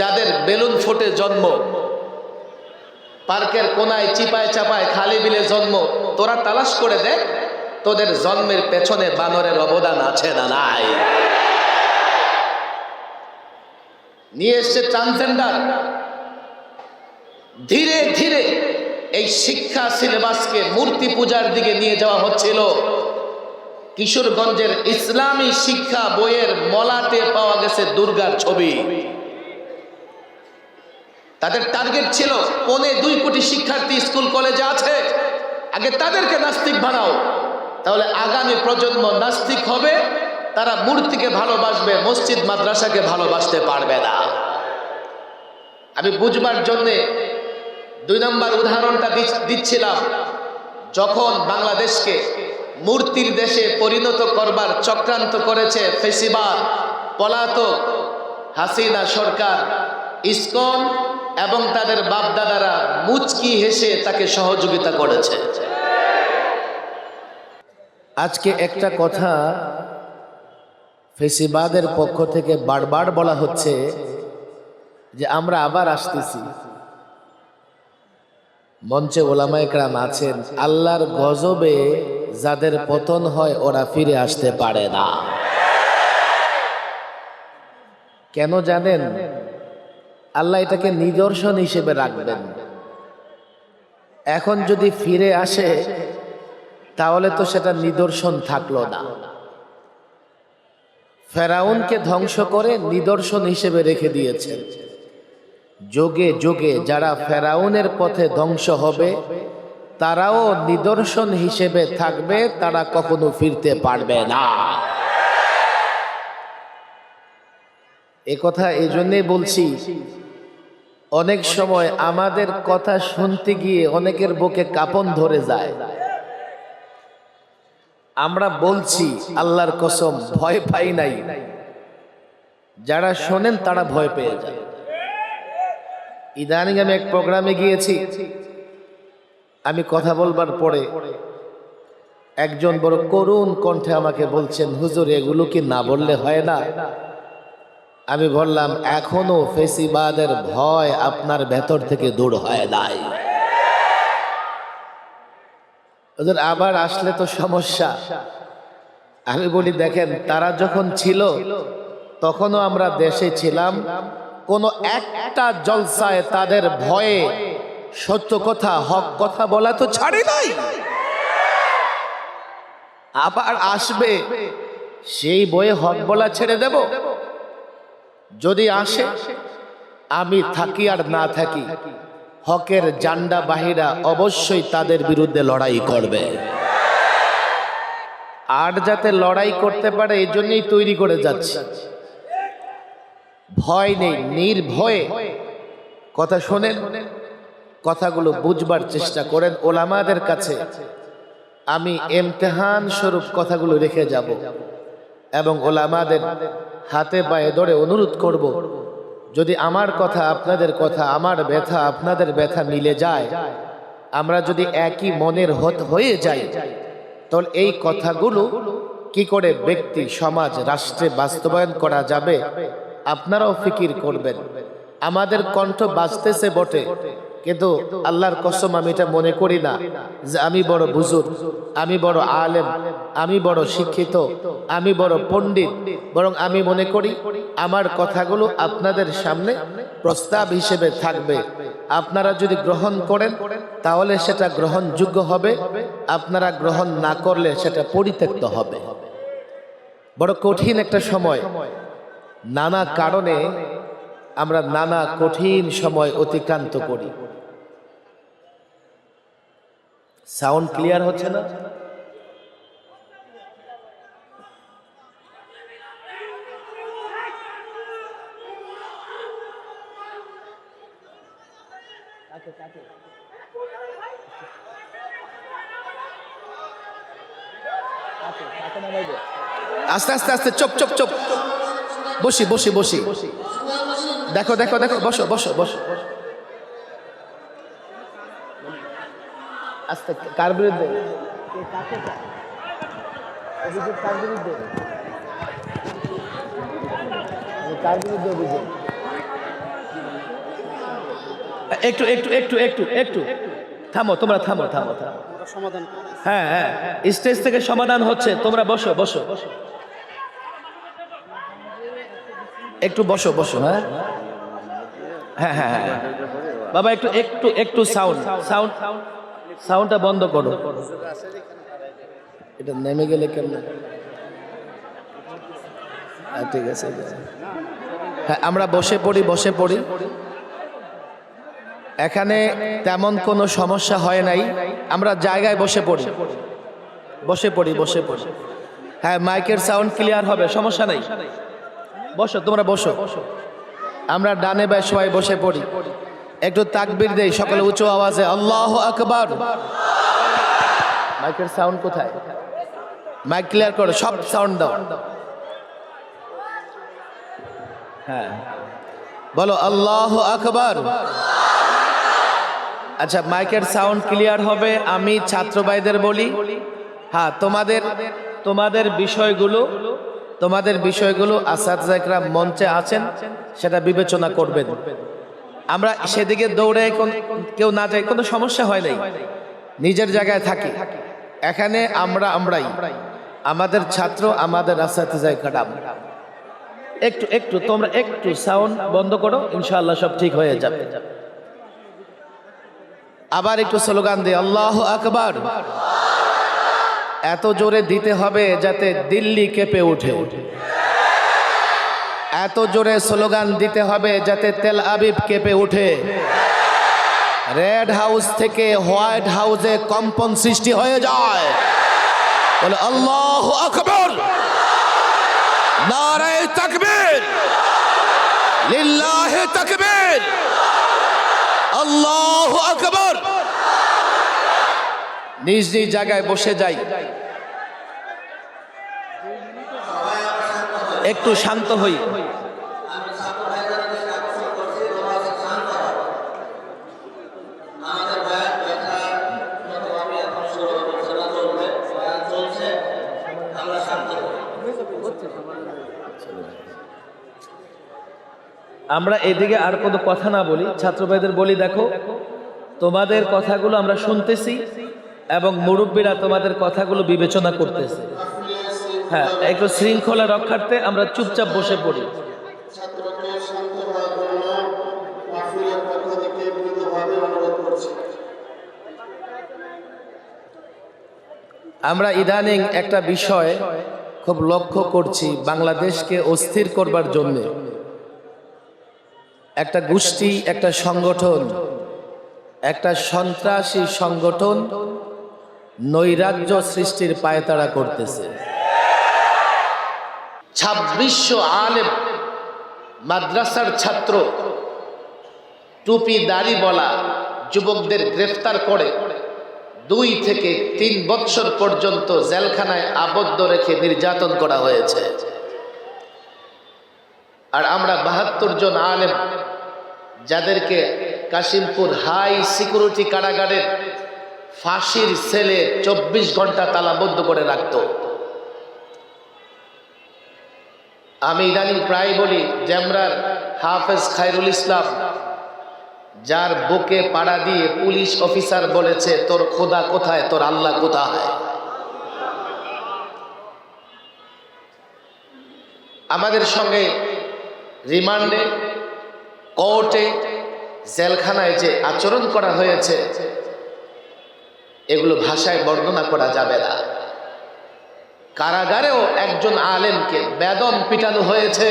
যাদের বেলুন ফোটে জন্ম, পার্কের কোনায় চিপায় চাপায় খালি বিলে জন্ম, তোরা তালাশ করে দেখ তোদের জন্মের পেছনে বানরের অবদান আছে না নাই। নিয়ে এসছে ট্রান্সজেন্ডার। ধীরে ধীরে এই শিক্ষা সিলেবাসকে মূর্তি পূজার দিকে নিয়ে যাওয়া হচ্ছিল। কিশোরগঞ্জের ইসলামী শিক্ষা বইয়ের মলাটে পাওয়া গেছে দুর্গার ছবি। তাদের টার্গেট ছিল 1.25 কোটি শিক্ষার্থী স্কুল কলেজে আছে, আগে তাদেরকে নাস্তিক বানাও, তাহলে আগামী প্রজন্ম নাস্তিক হবে, তারা মূর্তিকে ভালোবাসবে, মসজিদ মাদ্রাসাকে ভালোবাসতে পারবে না। আমি বুঝবার জন্যে 2 নম্বর উদাহরণটা দিচ্ছিলাম। যখন বাংলাদেশকে মূর্তির দেশে পরিণত করবার চক্রান্ত করেছে ফেসিবাদ, পলাতক হাসিনা সরকার, ইসকন এবং তাদের বাপদাদারা মুচকি হেসে তাকে সহযোগিতা করেছে। আজকে একটা কথা ফেসিবাদের পক্ষ থেকে বারবার বলা হচ্ছে যে আমরা আবার আসতেছি। মঞ্চে ওলামায়ে কেরাম আছেন, আল্লাহর গজবে যাদের পতন হয় ওরা ফিরে আসতে পারে না। কেন জানেন? আল্লাহ এটাকে নিদর্শন হিসেবে রাখবেন। এখন যদি ফিরে আসে তাহলে তো সেটা নিদর্শন থাকলো না। ফেরাউনকে ধ্বংস করে নিদর্শন হিসেবে রেখে দিয়েছেন। যোগে যোগে যারা ফেরাউনের পথে ধ্বংস হবে তারাও নিদর্শন হিসেবে থাকবে, তারা কখনো ফিরতে পারবে না। এ কথা এই জন্যই বলছি, অনেক সময় আমাদের কথা শুনতে গিয়ে অনেকের বুকে কাঁপন ধরে যায়। আমরা বলছি আল্লাহর কসম ভয় পাই নাই, যারা শোনেন তারা ভয় পেয়ে যায়। ইদানিং আমি এক প্রোগ্রামে গিয়েছি, আমি কথা বলবার পরে একজন বড় করুণ কণ্ঠে আমাকে বলছেন, হুজুর এগুলো কি না বললে হয় না? আমি বললাম, এখনো ফেসিবাদের ভয় আপনার ভেতর থেকে দূর হয় নাই। হুজুর আবার আসলে তো সমস্যা। আমি বলি, দেখেন তারা যখন ছিল তখনও আমরা দেশে ছিলাম, কোন একটা জলসায় তাদের ভয়ে সত্য কথা হক কথা বলা তো ছাড়ি নাই। আবার আসবে, সেই বয়ে হক বলা ছেড়ে দেব? যদি আসে, আমি থাকি আর না থাকি, হকের জান্ডা বাহিরা অবশ্যই তাদের বিরুদ্ধে লড়াই করবে। আর যাতে লড়াই করতে পারে এই জন্যই তৈরি করে যাচ্ছে। ভয় নেই, নির্ভয়ে কথা শোনেন, কথাগুলো বুঝবার চেষ্টা করেন। ওলামাদের কাছে আমি ইমতিহান স্বরূপ কথাগুলো রেখে যাব এবং ওলামাদের হাতে পায়ে ধরে অনুরোধ করব, যদি আমার কথা আপনাদের কথা, আমার ব্যথা আপনাদের ব্যথা মিলে যায়, আমরা যদি একই মনের হয়ে যাই, তাহলে এই কথাগুলো কি করে ব্যক্তি, সমাজ, রাষ্ট্রে বাস্তবায়ন করা যাবে আপনারাও ফিকির করবেন। আমাদের কণ্ঠ বাজতেছে বটে, কিন্তু আল্লাহর কসম আমি এটা মনে করি না যে আমি বড় বুজুর্গ, আমি বড় আলেম, আমি বড় শিক্ষিত, আমি বড় পণ্ডিত। বরং আমি মনে করি আমার কথাগুলো আপনাদের সামনে প্রস্তাব হিসেবে থাকবে। আপনারা যদি গ্রহণ করেন তাহলে সেটা গ্রহণযোগ্য হবে, আপনারা গ্রহণ না করলে সেটা পরিত্যক্ত হবে। বড় কঠিন একটা সময়, নানা কারণে আমরা নানা কঠিন সময় অতিক্রান্ত করি। সাউন্ড ক্লিয়ার হচ্ছে না? আস্তে আস্তে আস্তে, চুপ চুপ চুপ, বসি বসি বসি, দেখো দেখো দেখো, বসো বসো বসো। আস্তে, কার বিরুদ্ধে? কার বিরুদ্ধে? কার বিরুদ্ধে অভিযোগ? একটু একটু একটু একটু একটু থামো, তোমরা থামো থামো থামো। হ্যাঁ হ্যাঁ, স্টেজ থেকে সমাধান হচ্ছে, তোমরা বসো বসো, একটু বসো বসো। হ্যাঁ হ্যাঁ হ্যাঁ হ্যাঁ বাবা, একটু একটু একটু সাউন্ড সাউন্ড সাউন্ডটা বন্ধ করো। এটা নেমে গেলে কেমন? ঠিক আছে, হ্যাঁ আমরা বসে পড়ি বসে পড়ি। এখানে তেমন কোনো সমস্যা হয় নাই, আমরা জায়গায় বসে পড়ি বসে পড়ি বসে পড়ি। হ্যাঁ মাইকের সাউন্ড ক্লিয়ার হবে, সমস্যা নাই। বসো তোমরা বসো, আমরা ডানে বাই সবাই বসে পড়ি। একটু তাকবীর দেই সকলে উঁচু আওয়াজে, আল্লাহু আকবার। মাইকের সাউন্ড কোথায়? মাইক ক্লিয়ার করো, সব সাউন্ড দাও। হ্যাঁ বলো আল্লাহু আকবার। আচ্ছা মাইকের সাউন্ড ক্লিয়ার হবে। আমি ছাত্র ভাইদের বলি, হ্যাঁ তোমাদের বিষয়গুলো আসাতিজা ইকরাম মঞ্চে আছেন, সেটা বিবেচনা করবেন। আমরা সেদিকে দৌড়ে কেউ না যাই, কোনো সমস্যা হয় নাই, নিজের জায়গায় থাকি। এখানে আমরাই আমাদের ছাত্র, আমাদের আসাতিজা ইকরাম। একটু একটু তোমরা একটু সাউন্ড বন্ধ করো, ইনশাআল্লাহ সব ঠিক হয়ে যাবে। আবার একটু স্লোগান দিই, আল্লাহু আকবার। এত জোরে দিতে হবে যাতে দিল্লি কেঁপে ওঠে, এত জোরে স্লোগান দিতে হবে যাতে তেল আবিব কেঁপে ওঠে, রেড হাউস থেকে হোয়াইট হাউসে কম্পন সৃষ্টি হয়ে যায়। বলে আল্লাহু আকবার, নারে তাকবীর, লিল্লাহি তাকবীর, আল্লাহু আকবার। নিজ নিজ জায়গায় বসে যাই, একটু শান্ত হই। আমরা এদিকে আর কোনো কথা না বলি, ছাত্র ভাইদের বলি, দেখো তোমাদের কথাগুলো আমরা শুনতেছি এবং মুরব্বীরা তোমাদের কথাগুলো বিবেচনা করতেছে। হ্যাঁ একটু শৃঙ্খলা রক্ষার্থে আমরা চুপচাপ বসে পড়ি। আমরা ইদানিং একটা বিষয় খুব লক্ষ্য করছি, বাংলাদেশকে অস্থির করবার জন্য একটা গোষ্ঠী, একটা সংগঠন, একটা সন্ত্রাসী সংগঠন নৈরাজ্য সৃষ্টির পায়তারা করতেছে। 2600 আলেম মাদ্রাসার ছাত্র টুপি দাড়ি বলা যুবকদের গ্রেফতার করে 2 থেকে 3 বৎসর পর্যন্ত জেলখানায় আবদ্ধ রেখে নির্যাতন করা হয়েছে। আর আমরা 72 জন আলেম, যাদেরকে কাশিমপুর হাই সিকিউরিটি কারাগারের ফাঁসির সেলে 24 ঘন্টা তালাবদ্ধ করে রাখত। আমি ইদানিং প্রায় বলি, ডেমরার হাফেজ খায়রুল ইসলাম, যার বুকে পাড়া দিয়ে পুলিশ অফিসার বলেছে, তোর খোদা কোথায়, তোর আল্লাহ কোথায়? আমাদের সঙ্গে রিমান্ডে, কোর্টে, জেলখানায় যে আচরণ করা হয়েছে, এগুলো ভাষায় বর্ণনা করা যাবে না। কারাগারেও একজন আলেমকে বেদম পিটানো হয়েছে,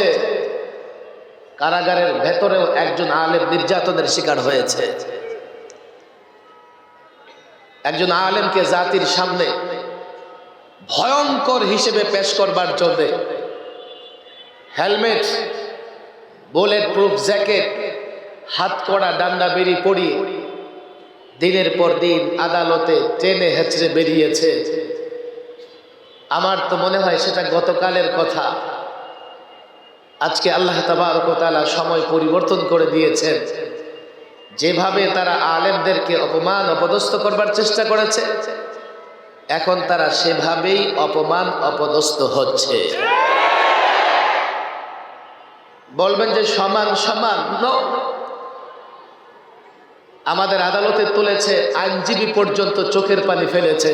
কারাগারের ভেতরেও একজন আলেম নির্যাতনের শিকার হয়েছে। একজন আলেমকে জাতির সামনে ভয়ঙ্কর হিসেবে পেশ করবার জন্য হেলমেট, বুলেট প্রুফ জ্যাকেট, হাত কড়া, ডান্ডা বেরি পরিয়ে দিনের পর দিন আদালতে টেনে হেঁচড়ে বেরিয়েছে। আমার তো মনে হয় সেটা গতকালের কথা। আজকে আল্লাহ তাবারক ওয়া তাআলা সময় পরিবর্তন করে দিয়েছেন। যেভাবে তারা আলেমদেরকে অপমান অপদস্থ করবার চেষ্টা করেছে, এখন তারা সেভাবেই অপমান অপদস্থ হচ্ছে। বলবেন যে সমান সমান, নো, আমাদের আদালতে তুলেছে, আইনজীবী পর্যন্ত চোখের পানি ফেলেছে।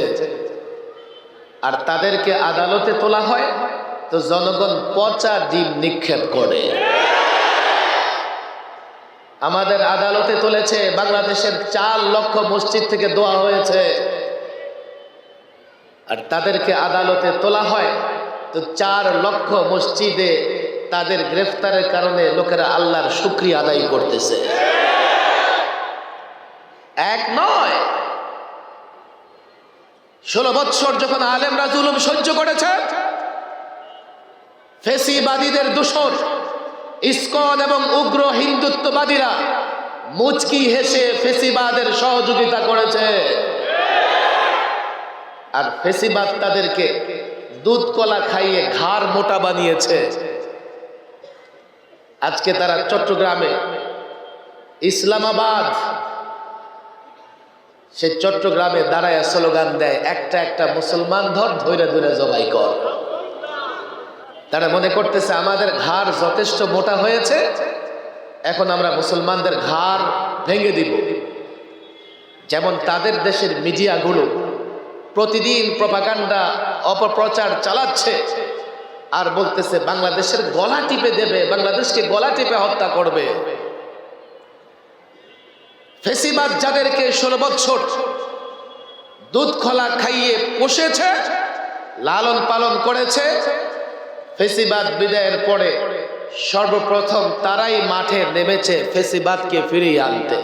আর তাদেরকে আদালতে তোলা হয় তো জনগণ পচা ডিম নিক্ষেপ করে। আমাদের আদালতে তুলেছে, বাংলাদেশের 4 লক্ষ মসজিদ থেকে দোয়া হয়েছে, আর তাদেরকে আদালতে তোলা হয় তো 4 লক্ষ মসজিদে তাদের গ্রেফতারের কারণে লোকেরা আল্লাহর শুকরিয়া আদায় করতেছে। এক নয়, 16 বছর যখন আলেমরা জুলুম সহ্য করেছে, ফেসিবাদীদের দোসর ইসকন এবং উগ্র হিন্দুত্ববাদীরা মুচকি হেসে ফেসিবাদের সহযোগিতা করেছে। আর ফেসিবাদ তাদেরকে দুধ কলা খাইয়ে ঘাড় মোটা বানিয়েছে। আজকে তারা চট্টগ্রামে, ইসলামাবাদ, সে চট্টগ্রামে দাঁড়ায় স্লোগান দেয়, একটা একটা মুসলমান ধর, ধৈরে ধৈরে জবাই কর। তারা মনে করতেছে আমাদের ঘাড় যথেষ্ট মোটা হয়েছে, এখন আমরা মুসলমানদের ঘাড় ভেঙে দিব। যেমন তাদের দেশের মিডিয়াগুলো প্রতিদিন প্রপাগান্ডা অপপ্রচার চালাচ্ছে আর বলতেছে বাংলাদেশের গলা টিপে দেবে, বাংলাদেশকে গলা টিপে হত্যা করবে। ফেসিবাদ যাদেরকে 16 বছর দুধ খোলা খাইয়ে পোষেছে, লালন পালন করেছে, ফেসিবাদ বিদায়ের পরে সর্বপ্রথম তারাই মাঠে নেমেছে ফেসিবাদকে ফিরিয়ে আনতে।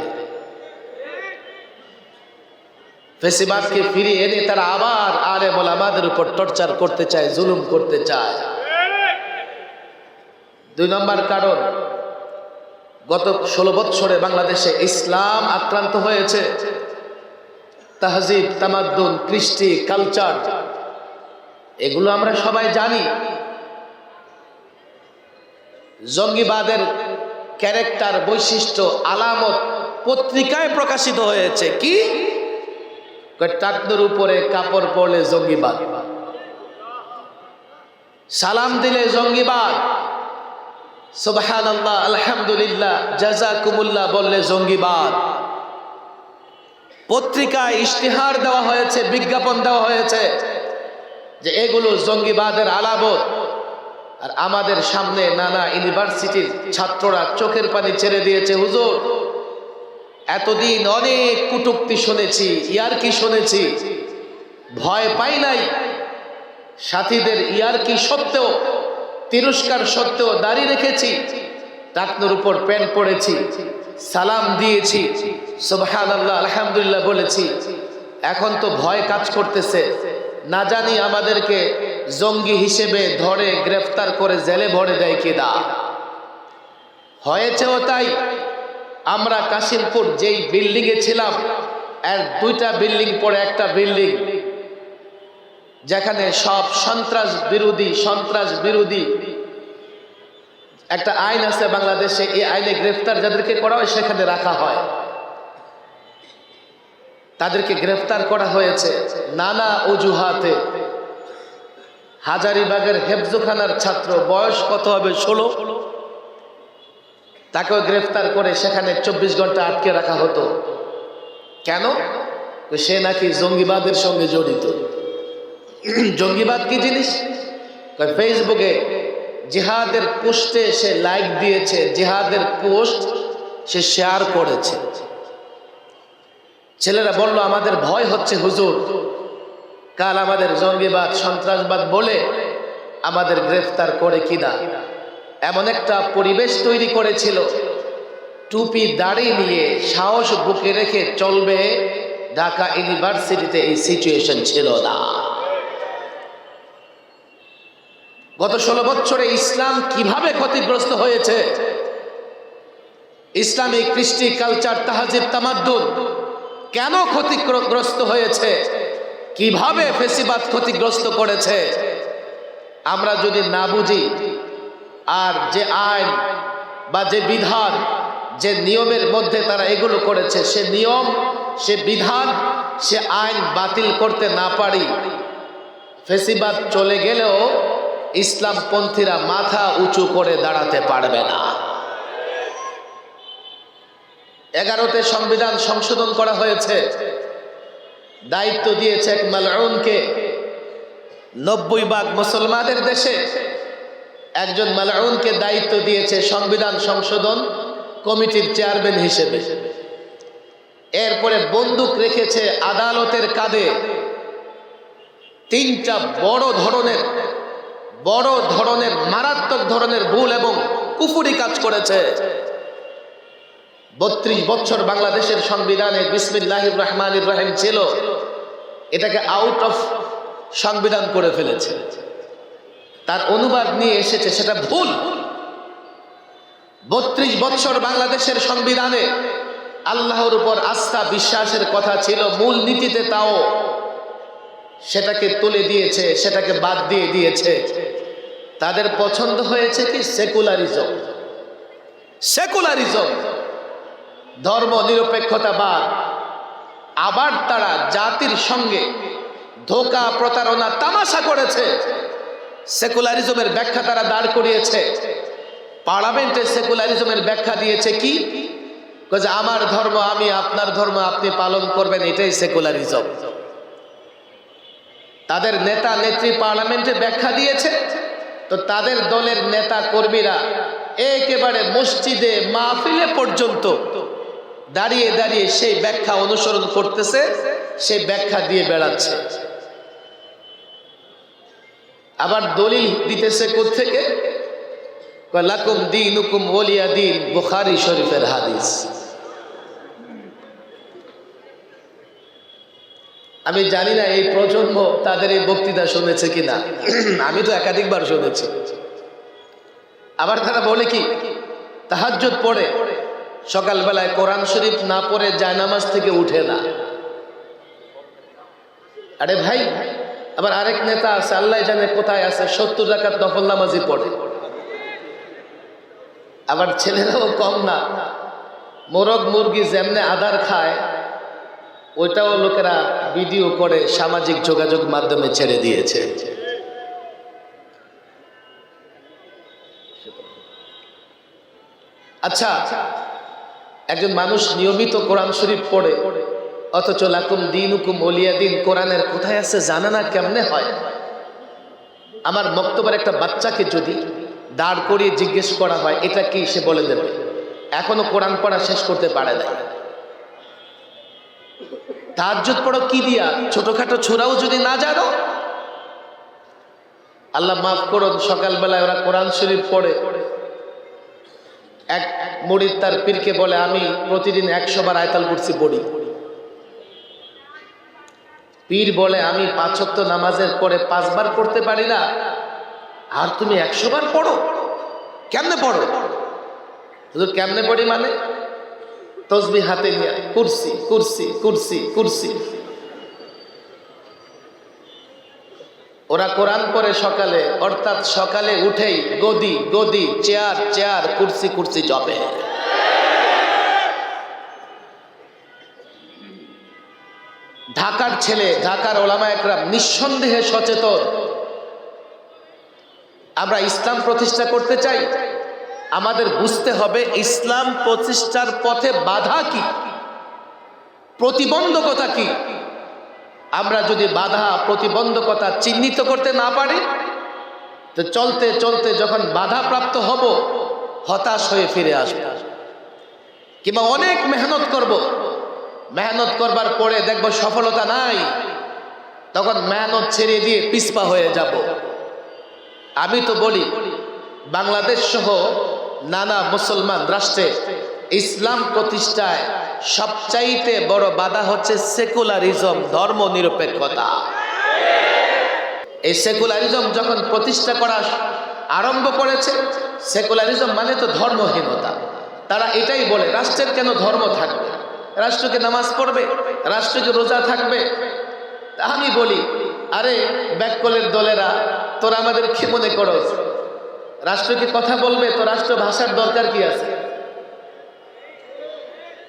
ফেসিবাদকে ফিরিয়ে এনে তারা আবার আলেম ওলামাদের উপর টর্চার করতে চায়, জুলুম করতে চায়। 2 নম্বর কারণ, গত 16 বছরে বাংলাদেশে ইসলাম আক্রান্ত হয়েছে। তাহজিব, তামাদ্দুন, কৃষ্টি, কালচার, এগুলো আমরা সবাই জানি। জঙ্গিবাদের ক্যারেক্টার, বৈশিষ্ট্য, আলামত পত্রিকায় প্রকাশিত হয়েছে। কি? টাকনুর উপরে কাপড় পরলে জঙ্গিবাদ, সালাম দিলে জঙ্গিবাদ, সুবহানাল্লাহ, আলহামদুলিল্লাহ, জাযাকুমুল্লাহ বললে জঙ্গিবাদ। পত্রিকায় ইশতেহার দেওয়া হয়েছে, বিজ্ঞাপন দেওয়া হয়েছে যে এগুলো জঙ্গিবাদের আলামত। আর আমাদের সামনে নানা ইউনিভার্সিটির ছাত্ররা চোখের পানি ছেড়ে দিয়েছে। হুজুর, এতদিন অনেক কটূক্তি শুনেছি, ইয়ারকি শুনেছি, ভয় পাই নাই। সাথীদের ইয়ারকি সত্ত্বেও, তিরস্কার সত্ত্বেও দাড়ি রেখেছি, টাকনুর উপর প্যান্ট পরেছি, সালাম দিয়েছি, সুবহানাল্লাহ, আলহামদুলিল্লাহ বলেছি। এখন তো ভয় কাজ করতেছে, না জানি আমাদেরকে জঙ্গি হিসেবে ধরে গ্রেফতার করে জেলে ভরে দেয় কিনা। হয়েছেও তাই। আমরা কাশিমপুর যেই বিল্ডিং এ ছিলাম, এর 2টা বিল্ডিং পরে একটা বিল্ডিং, যেখানে সব সন্ত্রাস বিরোধী একটা আইন আছে বাংলাদেশে। এই আইনে গ্রেফতার যাদেরকে করা হয় সেখানে রাখা হয়। তাদেরকে গ্রেফতার করা হয়েছে নানা অজুহাতে। হাজারীবাগের হেফজোখানার ছাত্র, বয়স কত হবে, 16, তাকেও গ্রেফতার করে সেখানে 24 ঘন্টা আটকে রাখা হতো। কেন? সে নাকি জঙ্গিবাদের সঙ্গে জড়িত। জঙ্গিবাদ কি জিনিস? ফেসবুকে জিহাদের পোস্টে সে লাইক দিয়েছে, জিহাদের পোস্ট সে শেয়ার করেছে। ছেলেরা বলল আমাদের ভয় হচ্ছে হুজুর, কাল আমাদের জঙ্গিবাদ, সন্ত্রাসবাদ বলে আমাদের গ্রেফতার করে কিনা। এমন একটা পরিবেশ তৈরি করেছিল, টুপি দাড়ি নিয়ে সাহস বুকে রেখে চলবে। ঢাকা ইউনিভার্সিটিতে এই সিচুয়েশন ছিল না। গত 16 বছরে ইসলাম কিভাবে ক্ষতিগ্রস্ত হয়েছে, ইসলামিক কৃষ্টি, কালচার, তাহজিব, তামাদ্দুন কেন ক্ষতিগ্রস্ত হয়েছে, কিভাবে ফেসিবাদ ক্ষতিগ্রস্ত করেছে, আমরা যদি না বুঝি, আর যে আইন বা যে বিধান, যে নিয়মের মধ্যে তারা এগুলো করেছে, সে নিয়ম, সে বিধান, সে আইন বাতিল করতে না পারি, ফেসিবাদ চলে গেলেও ইসলামপন্থীরা মাথা উঁচু করে দাঁড়াতে পারবে না। 11তে সংবিধান সংশোধন করা হয়েছে, দায়িত্ব দিয়েছে এক মালউনকে। 90 ভাগ মুসলমানদের দেশে একজন মালউনকে দায়িত্ব দিয়েছে সংবিধান সংশোধন কমিটির চেয়ারম্যান হিসেবে। এরপরে বন্দুক রেখেছে আদালতের কাঁধে। 3টা বড় ধরনের মারাত্মক ধরনের ভুল এবং কুফরি কাজ করেছে। 32 বছর বাংলাদেশের সংবিধানে বিসমিল্লাহির রহমানির রহিম ছিল, এটাকে আউট অফ সংবিধান করে ফেলেছে। তার অনুবাদ নিয়ে এসেছে, সেটা ভুল। 32 বছর বাংলাদেশের সংবিধানে আল্লাহর উপর আস্থা বিশ্বাসের কথা ছিল মূল নীতিতে, তাও সেটাকে তুলে দিয়েছে, সেটাকে বাদ দিয়ে দিয়েছে। তাদের পছন্দ হয়েছে কি সেকুলারিজম, ধর্ম নিরপেক্ষতাবাদ। আবার তারা জাতির সঙ্গে ধোঁকা প্রতারণা তামাশা করেছে। সেকুলারিজমের ব্যাখ্যা তারা দাঁড় করিয়েছে। পার্লামেন্টে সেকুলারিজমের ব্যাখ্যা দিয়েছে কি, যে আমার ধর্ম আমি, আপনার ধর্ম আপনি পালন করবেন, এটাই সেকুলারিজম। তাদের নেতা নেত্রী পার্লামেন্টে ব্যাখ্যা দিয়েছে, তো তাদের দলের নেতা কর্মীরা একেবারে মসজিদে মাহফিলে পর্যন্ত দাঁড়িয়ে দাঁড়িয়ে সেই ব্যাখ্যা অনুসরণ করতেছে, সেই ব্যাখ্যা দিয়ে বেড়াচ্ছে। আবার দলিল দিতেছে কোত্থেকে, লাকুম দীনুকুম ওয়ালিয়া দীন, বুখারী শরীফের হাদিস। আমি জানি না এই প্রজন্ম তাদের এই বক্তৃতা শুনেছে কিনা, আমি তো একাধিকবার শুনেছি। আবার তারা বলে কি, তাহাজ্জুদ পড়ে সকালবেলায় কোরআন শরীফ না পড়ে জায়নামাজ থেকে উঠে না। আরে ভাই, আবার আরেক নেতা আছে, আল্লাহ জানে কোথায় আছে, 70 রাকাত নফল নামাজই পড়ে। আবার ছেলেরাও কম না, মোরগ মুরগি যেমনে আদার খায়, ওইটাও লোকেরা ভিডিও করে সামাজিক যোগাযোগ মাধ্যমে ছেড়ে দিয়েছে। আচ্ছা, একজন মানুষ নিয়মিত কোরআন শরীফ পড়ে, অথচ লাকুম দীনুকুম ওয়ালিয়া দীন কোরআনের কোথায় আছে জানে না, কেমনে হয়? আমার বক্তব্যের একটা বাচ্চাকে যদি দাঁড় করিয়ে জিজ্ঞেস করা হয় এটা কি, সে বলে দেবে। এখনো কোরআন পড়া শেষ করতে পারে না। তাহাজ্জুদ পড়ো কি দিয়া? ছোটখাটো ছোড়াও যদি না জানো, আল্লাহ মাফ করুন, সকালবেলায় ওরা কোরআন শরীফ পড়ে। এক মুরিদ তার পীরকে বলে, আমি প্রতিদিন 100 বার আয়াতুল কুরসি পড়ি। পীর বলে, আমি 5 ওয়াক্ত নামাজের পরে 5 বার পড়তে পারি না, আর তুমি 100 বার পড়ো? কেমনে পড়ো? হুজুর কেমনে পড়ি মানে? তসবিহ হাতে নিয়ে কুরসি কুরসি কুরসি কুরসি। ওরা কোরআন পড়ে সকালে, অর্থাৎ সকালে উঠেই গদি গদি, চেয়ার চেয়ার, কুরসি কুরসি জপে। ঢাকার ছেলে, ঢাকার ওলামা একরাম নিঃসন্দেহে সচেতন। আমরা ইসলাম প্রতিষ্ঠা করতে চাই, আমাদের বুঝতে হবে ইসলাম প্রতিষ্ঠার পথে বাধা কি, প্রতিবন্ধকতা কি। আমরা যদি বাধা প্রতিবন্ধকতা চিহ্নিত করতে না পারি, তো চলতে চলতে যখন বাধা প্রাপ্ত হব, হতাশ হয়ে ফিরে আসব। কিংবা অনেক মেহনত করব, মেহনত করবার পরে দেখব সফলতা নাই, তখন মেহনত ছেড়ে দিয়ে পিছপা হয়ে যাব। আমি তো বলি, বাংলাদেশ সহ নানা মুসলমান রাষ্ট্রে ইসলাম প্রতিষ্ঠায় সবচাইতে বড় বাধা হচ্ছে সেকুলারিজম, ধর্ম নিরপেক্ষতা। এই সেকুলারিজম যখন প্রতিষ্ঠা করা আরম্ভ করেছে, সেকুলারিজম মানে তো ধর্মহীনতা। তারা এটাই বলে, রাষ্ট্রের কেন ধর্ম থাকবে, রাষ্ট্রকে নামাজ পড়বে, রাষ্ট্রকে রোজা থাকবে। আমি বলি, আরে ব্যাককলের দলেরা, তোরা আমাদের কি মনে করো, রাষ্ট্রকে কথা বলবে তো রাষ্ট্র ভাষার দরকার কি আছে?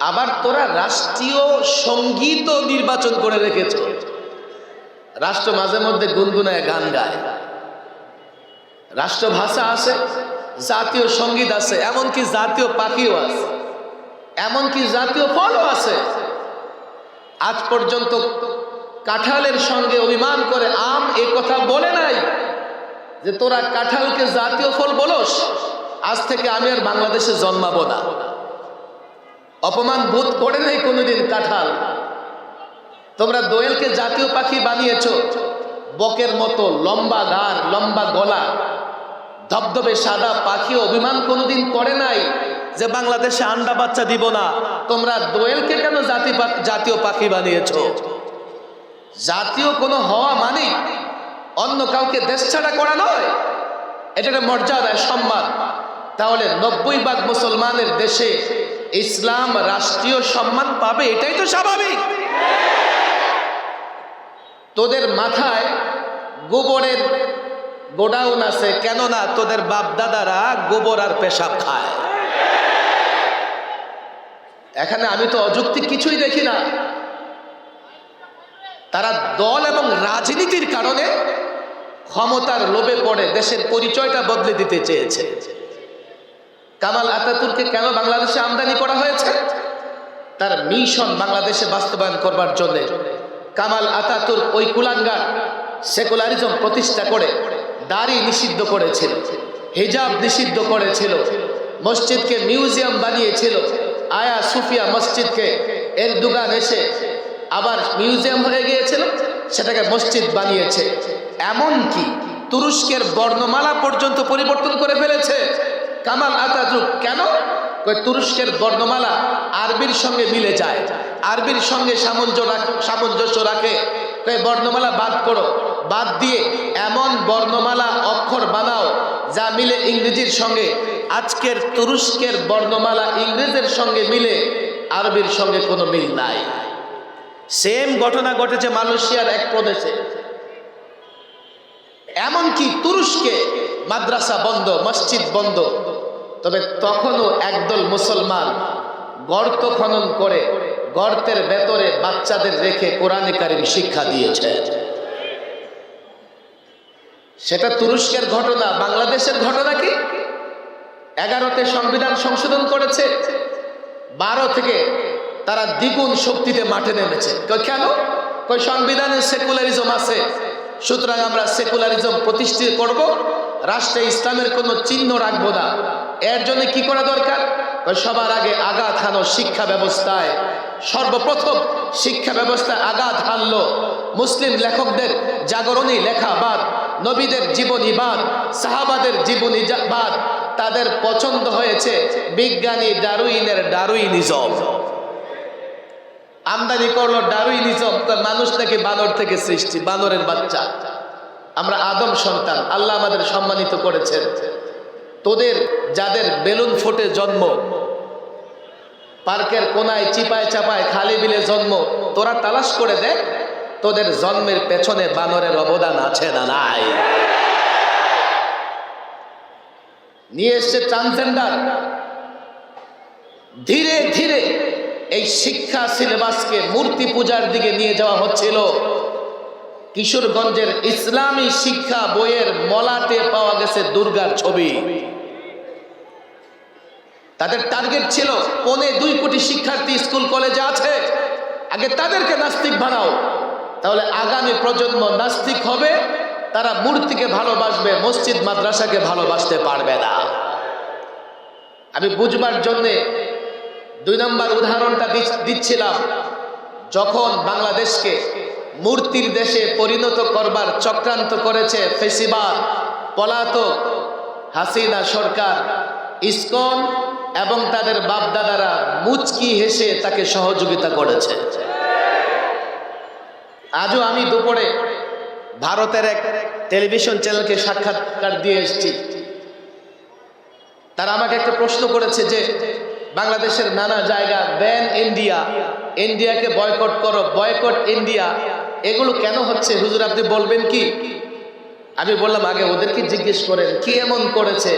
আবার তোরা রাষ্ট্রীয় সঙ্গীত নির্বাচন করে রেখেছ, রাষ্ট্র মাঝে মধ্যে গুনগুনায় গান গায়, রাষ্ট্র ভাষা আছে, জাতীয় সঙ্গীত আছে, এমনকি জাতীয় পাখিও আছে। এমনকি জাতীয় ফলও আছে। আজ পর্যন্ত কাঁঠালের সঙ্গে অভিমান করে আম এ কথা বলে নাই যে তোরা কাঁঠালকে জাতীয় ফল বলস, আজ থেকে আমি আর বাংলাদেশে জন্মাবো না। অপমান বোধ করে নাই কোনোদিন কাঁঠাল। তোমরা দোয়েলকে জাতীয় পাখি বানিয়েছ, বকের মতো লম্বা গাড়, লম্বা গলা, ধবধবে সাদা পাখি অভিমান কোনোদিন করে নাই যে বাংলাদেশে আন্ডা বাচ্চা দিব না। তোমরা দোয়েলকে কেন জাতীয় পাখি বানিয়েছ? জাতীয় কোনো হওয়া মানে অন্য কাউকে দেশ ছাড়া করা নয়, এটা একটা মর্যাদা, সম্মান। তাহলে 90% মুসলমানের দেশে ইসলাম রাষ্ট্রীয় সম্মান পাবে, এটাই তো স্বাভাবিক। তোদের মাথায় গোবরের গোডাউন আছে, কেননা তোদের বাপ দাদারা গোবর আর পেশাব খায়। এখানে আমি তো অযৌক্তিক কিছুই দেখি না। তারা দল এবং রাজনীতির কারণে ক্ষমতার লোভে পড়ে দেশের পরিচয়টা বদলে দিতে চেয়েছে। কামাল আতাতুর্ককে কেন বাংলাদেশে আমদানি করা হয়েছে? তার মিশন বাংলাদেশে বাস্তবায়ন করবার জন্য। কামাল আতাতুর্ক ওই কুলাঙ্গার সেকুলারিজম প্রতিষ্ঠা করে দাড়ি নিষিদ্ধ করেছিল, হিজাব নিষিদ্ধ করেছিল, মসজিদকে মিউজিয়াম বানিয়েছিল। আয়া সুফিয়া মসজিদকে এরদোগান এসে আবার মিউজিয়াম হয়ে গিয়েছিল, সেটাকে মসজিদ বানিয়েছে। এমনকি তুরস্কের বর্ণমালা পর্যন্ত পরিবর্তন করে ফেলেছে কামাল আতাতুর্ক। কেন? তুরস্কের বর্ণমালা আরবির সঙ্গে মিলে যায়, আরবির সঙ্গে সামঞ্জস্য রাখে। বর্ণমালা বাদ করো, বাদ দিয়ে এমন বর্ণমালা অক্ষর বানাও যা মিলে ইংরেজির সঙ্গে। আজকের তুরস্কের বর্ণমালা ইংরেজের সঙ্গে মিলে, আরবির সঙ্গে কোনো মিল নাই। সেম ঘটনা ঘটেছে মালয়েশিয়ার এক প্রদেশে। এমনকি তুরস্কে মাদ্রাসা বন্ধ, মসজিদ বন্ধ, তবে তখনও একদল মুসলমান গর্ত খনন করে গর্তের ভেতরে বাচ্চাদের রেখে কোরআনে কারীম শিক্ষা দিয়েছে। সেটা তুরস্কের ঘটনা। বাংলাদেশের ঘটনা কি? 11তে সংবিধান সংশোধন করেছে, 12 থেকে তারা দ্বিগুণ শক্তিতে মাঠে নেমেছে। কেন? সংবিধানে সেকুলারিজম আছে, সুতরাং আমরা সেকুলারিজম প্রতিষ্ঠিত করব, রাষ্ট্রে ইসলামের কোনো চিহ্ন রাখবো না। এর জন্য কি করা দরকার? সবার আগে আঘাত হানো শিক্ষা ব্যবস্থায়। সর্বপ্রথম শিক্ষা ব্যবস্থায় আঘাত হানলো মুসলিম লেখকদের জাগরণী লেখাবাদ, নবীদের জীবনীবাদ, সাহাবাদের জীবনীবাদ। তাদের পছন্দ হয়েছে বিজ্ঞানী ডারউইনের ডারউইনিজম। আমদানি করলো ডারউইনিজম। মানুষ নাকি বানর থেকে সৃষ্টি, বানরের বাচ্চা। আমরা আদম সন্তান, আল্লাহ আমাদের সম্মানিত করেছেন। তোদের যাদের বেলুন ফুটে জন্ম, পার্কের কোনায় চিপায় চাপায় খালি বিলে জন্ম, তোরা তালাশ করে দেখ তোদের জন্মের পেছনে বানরের অবদান আছে না নাই। নিয়ে এসছে ট্রান্সজেন্ডার। ধীরে ধীরে এই শিক্ষা সিলেবাসকে মূর্তি পূজার দিকে নিয়ে যাওয়া হচ্ছিল। কিশোরগঞ্জের ইসলামী শিক্ষা বইয়ের মলাটে পাওয়া গেছে দুর্গার ছবি। তাদের টার্গেট ছিল 1.25 কোটি শিক্ষার্থী স্কুল কলেজে আছে, আগে তাদেরকে নাস্তিক বানাও, তাহলে আগামী প্রজন্ম নাস্তিক হবে, তারা মূর্তিকে ভালোবাসবে, মসজিদ মাদ্রাসাকে ভালোবাসতে পারবে না। আমি বুঝবার জন্যে 2 নম্বর উদাহরণটা দিচ্ছিলাম। যখন বাংলাদেশকে মূর্তির দেশে পরিণত করবার চক্রান্ত করেছে ফেসিবাদ, পলাতক হাসিনা সরকার, ইসকন এবং তাদের বাপদাদারা মুচকি হেসে তাকে সহযোগিতা করেছে। আজও আমি দুপুরে ভারতের এক টেলিভিশন চ্যানেলকে সাক্ষাৎকার দিয়ে এসেছি। তারা আমাকে একটা প্রশ্ন করেছে যে বাংলাদেশের নানা জায়গা ব্যান ইন্ডিয়া, ইন্ডিয়াকে বয়কট করো, বয়কট ইন্ডিয়া, এগুলো কেন হচ্ছে হুজুর আপনি বলবেন কি? আমি বললাম আগে ওদেরকে জিজ্ঞেস করেন কি এমন করেছে,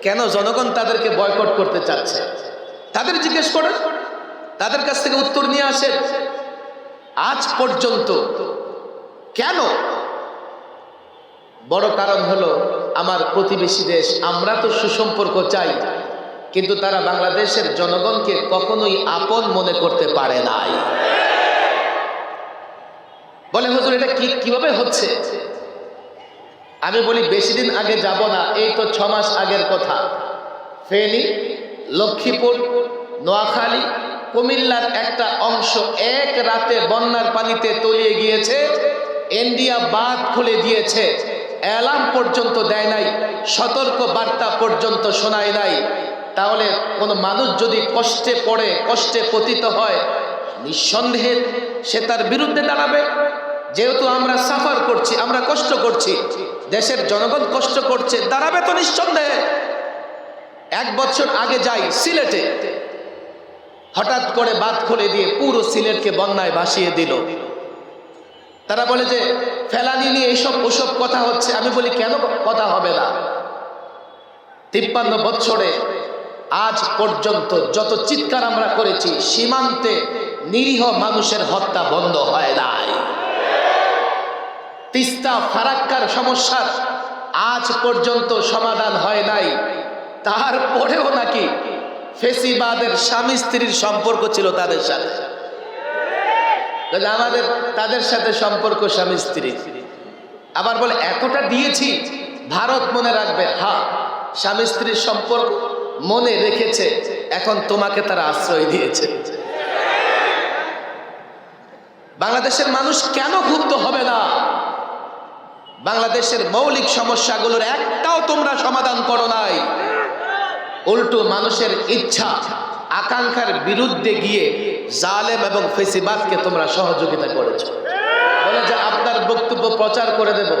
কেন জনগণ তাদেরকে বয়কট করতে চাচ্ছে, তাদের জিজ্ঞেস করেন, তাদের কাছ থেকে উত্তর নিয়ে আসেন। আজ পর্যন্ত কেন? বড় কারণ হলো আমার প্রতিবেশী দেশ। আমরা তো সুসম্পর্ক চাই, কিন্তু তারা বাংলাদেশের জনগণকে কখনোই আপন মনে করতে পারে নাই। বলে হুজুর এটা কিভাবে হচ্ছে? আমি বলি বেশি দিন আগে যাব না, এই তো 6 মাস আগের কথা। ফেনী, লক্ষ্মীপুর, নোয়াখালী, কুমিল্লার একটা অংশ এক রাতে বন্যার পানিতে তলিয়ে গিয়েছে। ইন্ডিয়া বাঁধ খুলে দিয়েছে, অ্যালার্ম পর্যন্ত দেয় নাই, সতর্ক বার্তা পর্যন্ত শোনায় নাই। তাহলে কোনো মানুষ যদি কষ্টে পড়ে, কষ্টে পতিত হয়, নিঃসন্দেহে সে তার বিরুদ্ধে দাঁড়াবে। যেহেতু আমরা সাফার করছি, আমরা কষ্ট করছি, দেশের জনগণ কষ্ট করছে, দাঁড়াবে তো নিঃসন্দেহে। 1 বছর আগে যাই সিলেটে, হঠাৎ করে বাঁধ খুলে দিয়ে পুরো সিলেটকে বন্যায় ভাসিয়ে দিল। তারা বলে যে ফেলানি নিয়ে এইসব ওসব কথা হচ্ছে। আমি বলি কেন কথা হবে না? 53 বছরে আজ পর্যন্ত যত চিৎকার আমরা করেছি, সীমান্তে নিরীহ মানুষের হত্যা বন্ধ হয় নাই। তিস্তা ফারাক্কার সমস্যার আজ পর্যন্ত সমাধান হয় নাই। তারপরেও নাকি ফেসিবাদের স্বামী স্ত্রীর সম্পর্ক ছিল তাদের সাথে। আমাদের তাদের সাথে সম্পর্ক স্বামী স্ত্রী। আবার বলে এতটা দিয়েছি, ভারত মনে রাখবে। হ্যাঁ, স্বামী স্ত্রীর সম্পর্ক মনে রেখেছে, এখন তোমাকে তারা আশ্রয় দিয়েছে। বাংলাদেশের মানুষ কেন ক্ষুব্ধ হবে না? বাংলাদেশের মৌলিক সমস্যাগুলোর একটাও তোমরা সমাধান করো নাই। উল্টো মানুষের ইচ্ছা আকাঙ্ক্ষার বিরুদ্ধে গিয়ে জালেম এবং ফেসিবাদকে তোমরা সহযোগিতা করেছো। বলে যে আপনার বক্তব্য প্রচার করে দেব।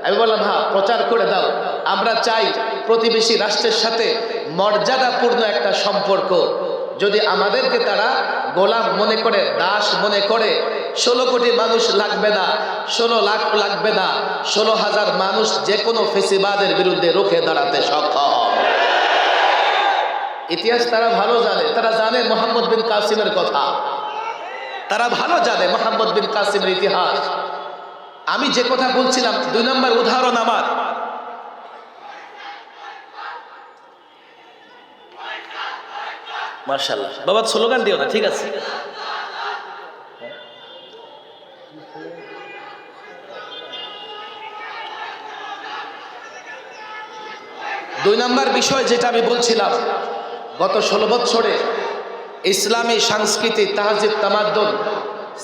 আমি বললাম হ্যাঁ, প্রচার করে দাও। আমরা চাই প্রতিবেশী রাষ্ট্রের সাথে মর্যাদাপূর্ণ একটা সম্পর্ক। যদি আমাদেরকে তারা গোলাম মনে করে, দাস মনে করে, 16 কোটি মানুষ লাগবে না, 16 লাখ লাগবে না, 16,000 মানুষ যে কোনো ফেসিবাদের বিরুদ্ধে রুখে দাঁড়াতে সক্ষম। ইতিহাস তারা ভালো জানে, তারা জানে মোহাম্মদ বিন কাসিমের কথা, তারা ভালো জানে মোহাম্মদ বিন কাসিমের ইতিহাস। আমি যে কথা বলছিলাম, 2 নম্বর উদাহরণ আমার। মাশাআল্লাহ বাবা, স্লোগান দিও না, ঠিক আছে? দুই নম্বর বিষয় যেটা আমি বলছিলাম, গত 16 বছরে ইসলামী সংস্কৃতি, তাহজিব, তামাদ্দুন,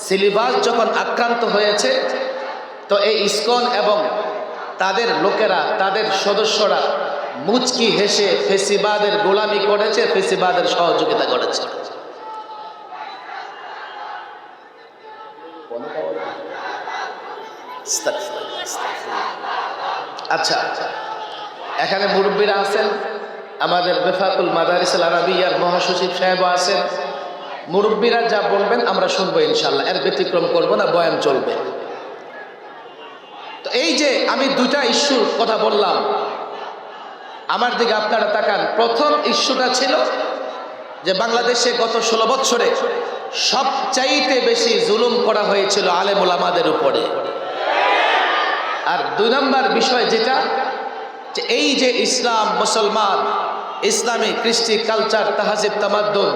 সিলেবাস যখন আক্রান্ত হয়েছে, তো এই ইসকন এবং তাদের লোকেরা, তাদের সদস্যরা মুচকি হেসে ফেসিবাদের গোলামি করেছে, ফেসিবাদের সহযোগিতা করেছে। আচ্ছা, এখানে মুরব্বীরা আছেন, আমাদের বেফাকুল মাদারিসুল আরাবিয়ার মহাসচিব সাহেব আছেন। মুরব্বীরা যা বলবেন আমরা শুনবো ইনশাল্লাহ, এর ব্যতিক্রম করব না, বয়ান চলবে। তো এই যে আমি 2টা ইস্যুর কথা বললাম, আমার দিকে আপনারা তাকান। প্রথম ইস্যুটা ছিল যে বাংলাদেশে গত 16 বছরে সবচাইতে বেশি জুলুম করা হয়েছিল আলেম ওলামাদের উপরে। আর 2 নম্বর বিষয় যেটা, যে এই যে ইসলাম, মুসলমান, ইসলামী কৃষ্টি, কালচার, তাহজিব, তামাদ্দুন,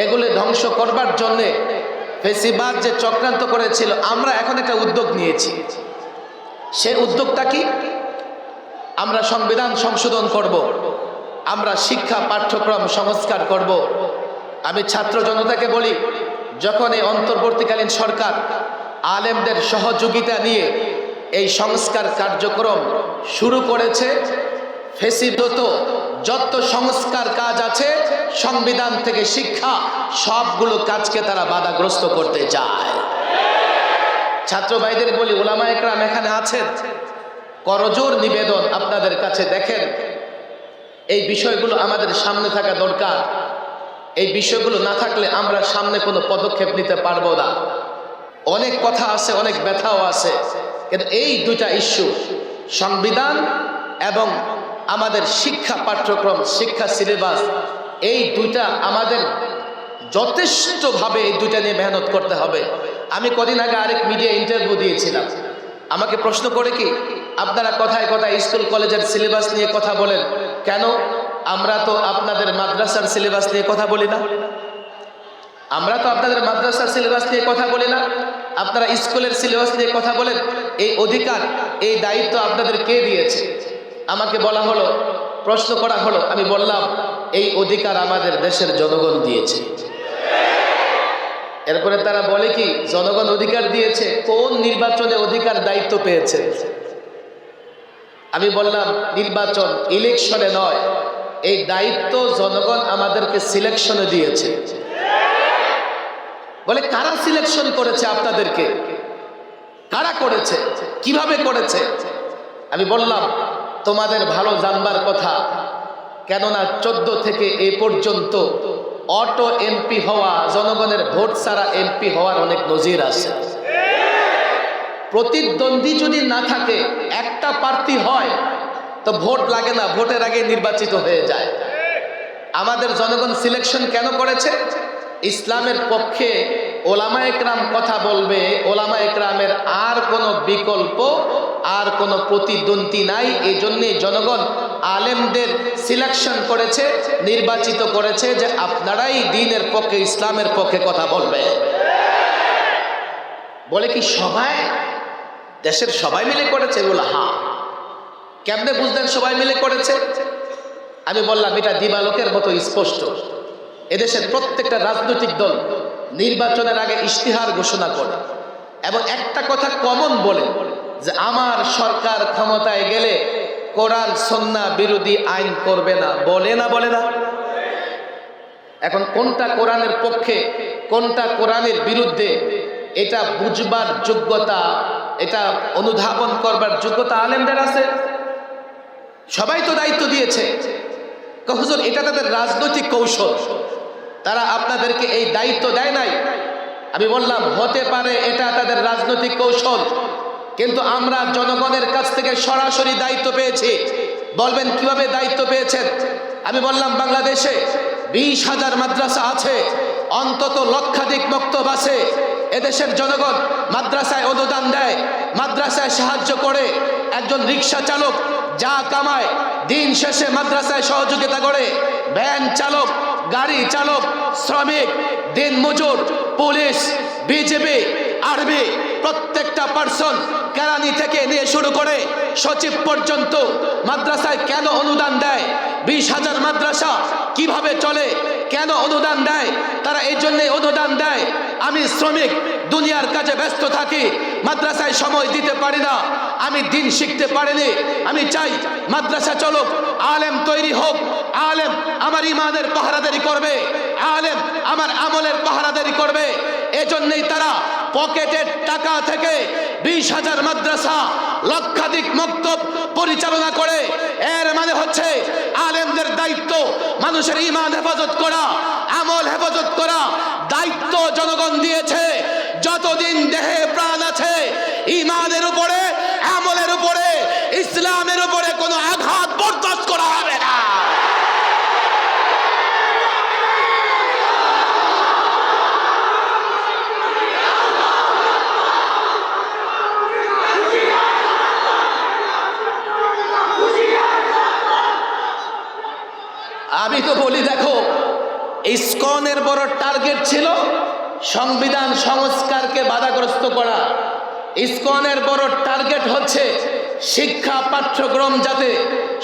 এগুলো ধ্বংস করবার জন্যে ফেসিবাদ যে চক্রান্ত করেছিল, আমরা এখন একটা উদ্যোগ নিয়েছি। সে উদ্যোগটা কি? আমরা সংবিধান সংশোধন করব, আমরা শিক্ষা পাঠ্যক্রম সংস্কার করব। আমি ছাত্র জনতাকে বলি, যখন এই অন্তর্বর্তীকালীন সরকার আলেমদের সহযোগিতা নিয়ে এই সংস্কার কার্যক্রম শুরু করেছে, ফেসিবাদ যত সংস্কার কাজ আছে, সংবিধান থেকে শিক্ষা, সবগুলো কাজকে তারা বাধাগ্রস্ত করতে চায়। ছাত্র ভাইদের বলি, ওলামা একরাম এখানে আছেন, করজোর নিবেদন আপনাদের কাছে, দেখেন এই বিষয়গুলো আমাদের সামনে থাকা দরকার। এই বিষয়গুলো না থাকলে আমরা সামনে কোনো পদক্ষেপ নিতে পারবো না। অনেক কথা আছে, অনেক ব্যথাও আছে, কিন্তু এই 2টা ইস্যু, সংবিধান এবং আমাদের শিক্ষা পাঠ্যক্রম, শিক্ষা সিলেবাস, এই 2টা আমাদের যথেষ্টভাবে এই 2টা নিয়ে মেহনত করতে হবে। আমি কদিন আগে আরেক মিডিয়া ইন্টারভিউ দিয়েছিলাম, আমাকে প্রশ্ন করে কি, আপনারা কথায় কথায় স্কুল কলেজের সিলেবাস নিয়ে কথা বলেন কেন? আমরা তো আপনাদের মাদ্রাসার সিলেবাস নিয়ে কথা বলি না, আমরা তো আপনাদের মাদ্রাসার সিলেবাস নিয়ে কথা বলি না, আপনারা স্কুলের সিলেবাস নিয়ে কথা বলেন। এই অধিকার, এই দায়িত্ব আপনাদের কে দিয়েছে? আমাকে বলা হলো, প্রশ্ন করা হলো, আমি বললাম এই অধিকার আমাদের দেশের জনগণ দিয়েছে। এরপরে তারা বলে কি জনগণ অধিকার দিয়েছে? কোন নির্বাচনে অধিকার দায়িত্ব পেয়েছে? আমি বললাম নির্বাচন, ইলেকশনে নয়, এই দায়িত্ব জনগণ আমাদেরকে সিলেকশনে দিয়েছে। বলে কারা সিলেকশন করেছে আপনাদেরকে? কারা করেছে? কিভাবে করেছে? আমি বললাম তোমাদের ভালো জানবার কথা, কেননা 14 থেকে এই পর্যন্ত অটো এমপি হওয়া, জনগণের ভোট ছাড়া এমপি হওয়ার অনেক নজির আছে। প্রতিদ্বন্দ্বী যদি না থাকে, একটা প্রার্থী হয়, তো ভোট লাগে না, ভোটের আগে নির্বাচিত হয়ে যায়। আমাদের জনগণ সিলেকশন কেন করেছে? ইসলামের পক্ষে ওলামা একরাম কথা বলবে, ওলামা একরামের আর কোনো বিকল্প, আর কোনো প্রতিদ্বন্দ্বী নাই। এই জন্যে জনগণ আলেমদের সিলেকশন করেছে, নির্বাচিত করেছে যে আপনারাই দ্বীনের পক্ষে, ইসলামের পক্ষে কথা বলবে। বলে কি সবাই, দেশের সবাই মিলে করেছে? বলে হ্যাঁ। কেমনে বুঝলেন সবাই মিলে করেছে? আমি বললাম এটা দিবালোকের মতো স্পষ্ট। এদেশের প্রত্যেকটা রাজনৈতিক দল নির্বাচনের আগে ইশতিহার ঘোষণা করে এবং একটা কথা কমন বলে যে আমার সরকার ক্ষমতায় গেলে কোরআন সুন্নাহ বিরোধী আইন করবে না। বলে না? বলে না? এখন কোনটা কোরআনের পক্ষে, কোনটা কোরআনের বিরুদ্ধে, এটা বুঝবার যোগ্যতা, এটা অনুধাবন করবার যোগ্যতা আলেমদের আছে। সবাই তো দায়িত্ব দিয়েছে। হুজুর এটা তাদের রাজনৈতিক কৌশল, তারা আপনাদেরকে এই দায়িত্ব দেয় নাই। আমি বললাম হতে পারে এটা তাদের রাজনৈতিক কৌশল, কিন্তু আমরা জনগণের কাছ থেকে সরাসরি দায়িত্ব পেয়েছি। বলবেন কিভাবে দায়িত্ব পেয়েছেন? আমি বললাম বাংলাদেশে 20,000 মাদ্রাসা আছে, অন্তত লক্ষাধিক মক্তব আছে। এদেশের জনগণ মাদ্রাসায় অনুদান দেয়, মাদ্রাসায় সাহায্য করে। একজন রিক্সা চালক যা কামায় দিন শেষে মাদ্রাসায় সহযোগিতা করে। ভ্যান চালক, গাড়ি চালক, শ্রমিক, দিন মজুর, পুলিশ, বিজেপি, আর্মি, প্রত্যেকটা পার্সন, কেরানি থেকে নিয়ে শুরু করে সচিব পর্যন্ত মাদ্রাসায় কেন অনুদান দেয়? 20,000 মাদ্রাসা কিভাবে চলে, কেন অনুদান দেয়? তারা এই জন্যে অনুদান দেয়। আমি শ্রমিক, দুনিয়ার কাজে ব্যস্ত থাকি, মাদ্রাসায় সময় দিতে পারি না, আমি দিন শিখতে পারিনি। আমি চাই মাদ্রাসা চলুক, আলেম তৈরি হোক, আলেম আমার ইমানের পাহারাদারি করবে, আলেম আমার আমলের পাহারাদারি করবে। এজন্যই তারা পকেটের টাকা থেকে 20,000 মাদ্রাসা, লক্ষাধিক মক্তব পরিচালনা করে। এর মানে হচ্ছে আলেমদের দায়িত্ব মানুষের ঈমান হেফাজত করা, আমল হেফাজত করা। দায়িত্ব জনগণ দিয়েছে। যতদিন দেহে প্রাণ আছে, ঈমানের উপরে, আমলের উপরে, ইসলামের উপরে কোনো আঘাত বরদাস্ত করা হবে না। আমি তো বলি দেখো, ইসকনের বড় টার্গেট ছিল সংবিধান সংস্কারকে বাধাগ্রস্ত করা। ইসকনের বড় টার্গেট হচ্ছে শিক্ষা পাঠ্যক্রম যাতে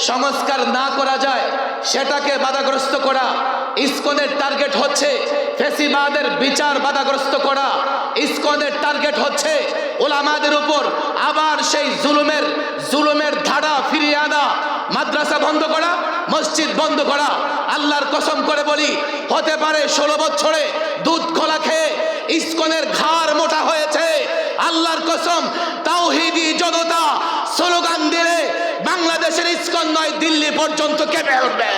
সংস্কার না করা যায় সেটাকে বাধাগ্রস্ত করা। ইসকনের টার্গেট হচ্ছে ফ্যাসিবাদের বিচার বাধাগ্রস্ত করা। ইসকনের টার্গেট হচ্ছে ওলামাদের উপর আবার সেই জুলুমের ধারা ফিরিয়ে আনা। মাদ্রাসা বন্ধ করা, মসজিদ বন্ধ করা। আল্লাহর কসম করে বলি, হতে পারে 16 বছরে দুধ খোলা খেয়ে ইসকনের ঘাড় মোটা হয়েছে। আল্লাহর কসম, তাওহীদি জনতা স্লোগান দিলে বাংলাদেশের ইসকন নয়, দিল্লি পর্যন্ত কেঁপে উঠবে।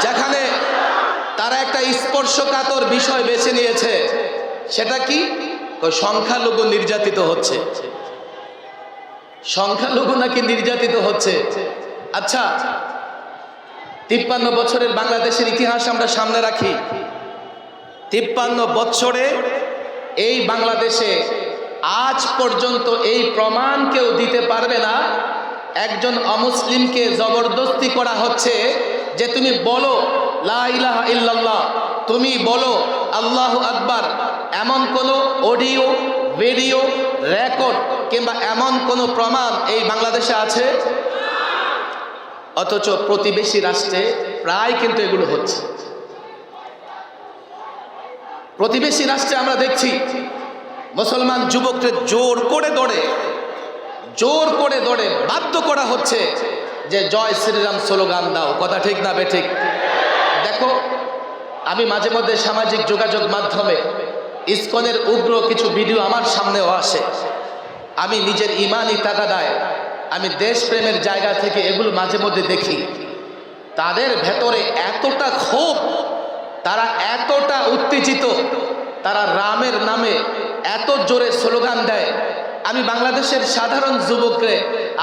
যেখানে তারা একটা স্পর্শকাতর বিষয় বেছে নিয়েছে, সেটা কি? সংখ্যালঘু নির্যাতিত হচ্ছে। সংখ্যালঘু নাকি নির্যাতিত হচ্ছে। আচ্ছা, 53 বছরের বাংলাদেশের ইতিহাস আমরা সামনে রাখি। 53 বছরে এই বাংলাদেশে আজ পর্যন্ত এই প্রমাণ কেউ দিতে পারবে না একজন অমুসলিমকে জবরদস্তি করা হচ্ছে যে তুমি বলো লা ইলাহা ইল্লাল্লাহ, তুমি বলো আল্লাহু আকবার। এমন কোনো অডিও, ভিডিও, রেকর্ড কিংবা এমন কোনো প্রমাণ এই বাংলাদেশে আছে? অথচ প্রতিবেশী রাষ্ট্রে প্রায় কিন্তু এগুলো হচ্ছে। প্রতিবেশী রাষ্ট্রে আমরা দেখছি মুসলমান যুবককে জোর করে দৌড়ে বাধ্য করা হচ্ছে যে জয় শ্রীরাম স্লোগান দাও। কথা ঠিক না বেঠিক? দেখো, আমি মাঝে মধ্যে সামাজিক যোগাযোগ মাধ্যমে ইসকনের উগ্র কিছু ভিডিও আমার সামনেও আসে। আমি নিজের ইমানি তাগাদায়, আমি দেশপ্রেমের জায়গা থেকে এগুলো মাঝে মধ্যে দেখি। তাদের ভেতরে এতটা ক্ষোভ, তারা এতটা উত্তেজিত, তারা রামের নামে এত জোরে স্লোগান দেয়। আমি বাংলাদেশের সাধারণ যুবককে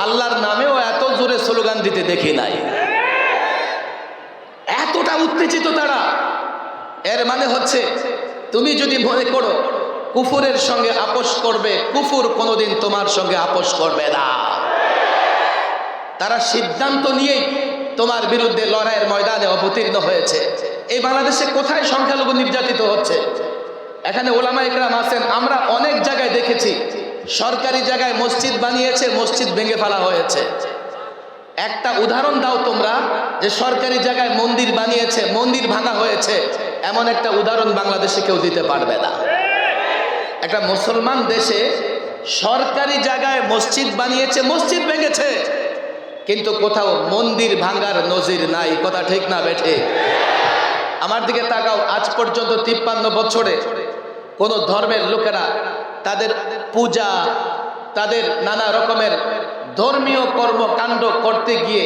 আল্লাহর নামেও এত জোরে স্লোগান দিতে দেখি নাই। এতটা উত্তেজিত তারা। এর মানে হচ্ছে তুমি যদি মনে করো কুফুরের সঙ্গে আপোষ করবে, কুফুর কোনোদিন তোমার সঙ্গে আপোষ করবে না। তারা সিদ্ধান্ত নিয়েই তোমার বিরুদ্ধে লড়াইয়ের ময়দানে অবতীর্ণ হয়েছে। এই বাংলাদেশে কোথায় সংখ্যালঘু নির্যাতিত হচ্ছে? এখানে ওলামা ইকরাম আছেন, আমরা অনেক জায়গায় দেখেছি সরকারি জায়গায় মসজিদ বানিয়েছে, মসজিদ ভেঙে ফেলা হয়েছে। একটা উদাহরণ দাও তোমরা যে সরকারি জায়গায় মন্দির বানিয়েছে, মন্দির ভাঙা হয়েছে, এমন একটা উদাহরণ বাংলাদেশে কেউ দিতে পারবে না। একটা মুসলমান দেশে সরকারি জায়গায় মসজিদ বানিয়েছে, মসজিদ ভেঙেছে, কিন্তু কোথাও মন্দির ভাঙার নজির নাই। কথা ঠিক না বেঠে? আমার দিকে তাকাও, আজ পর্যন্ত 53 বছরে কোন ধর্মের লোকেরা তাদের পূজা, তাদের নানা রকমের ধর্মীয় কর্মকাণ্ড করতে গিয়ে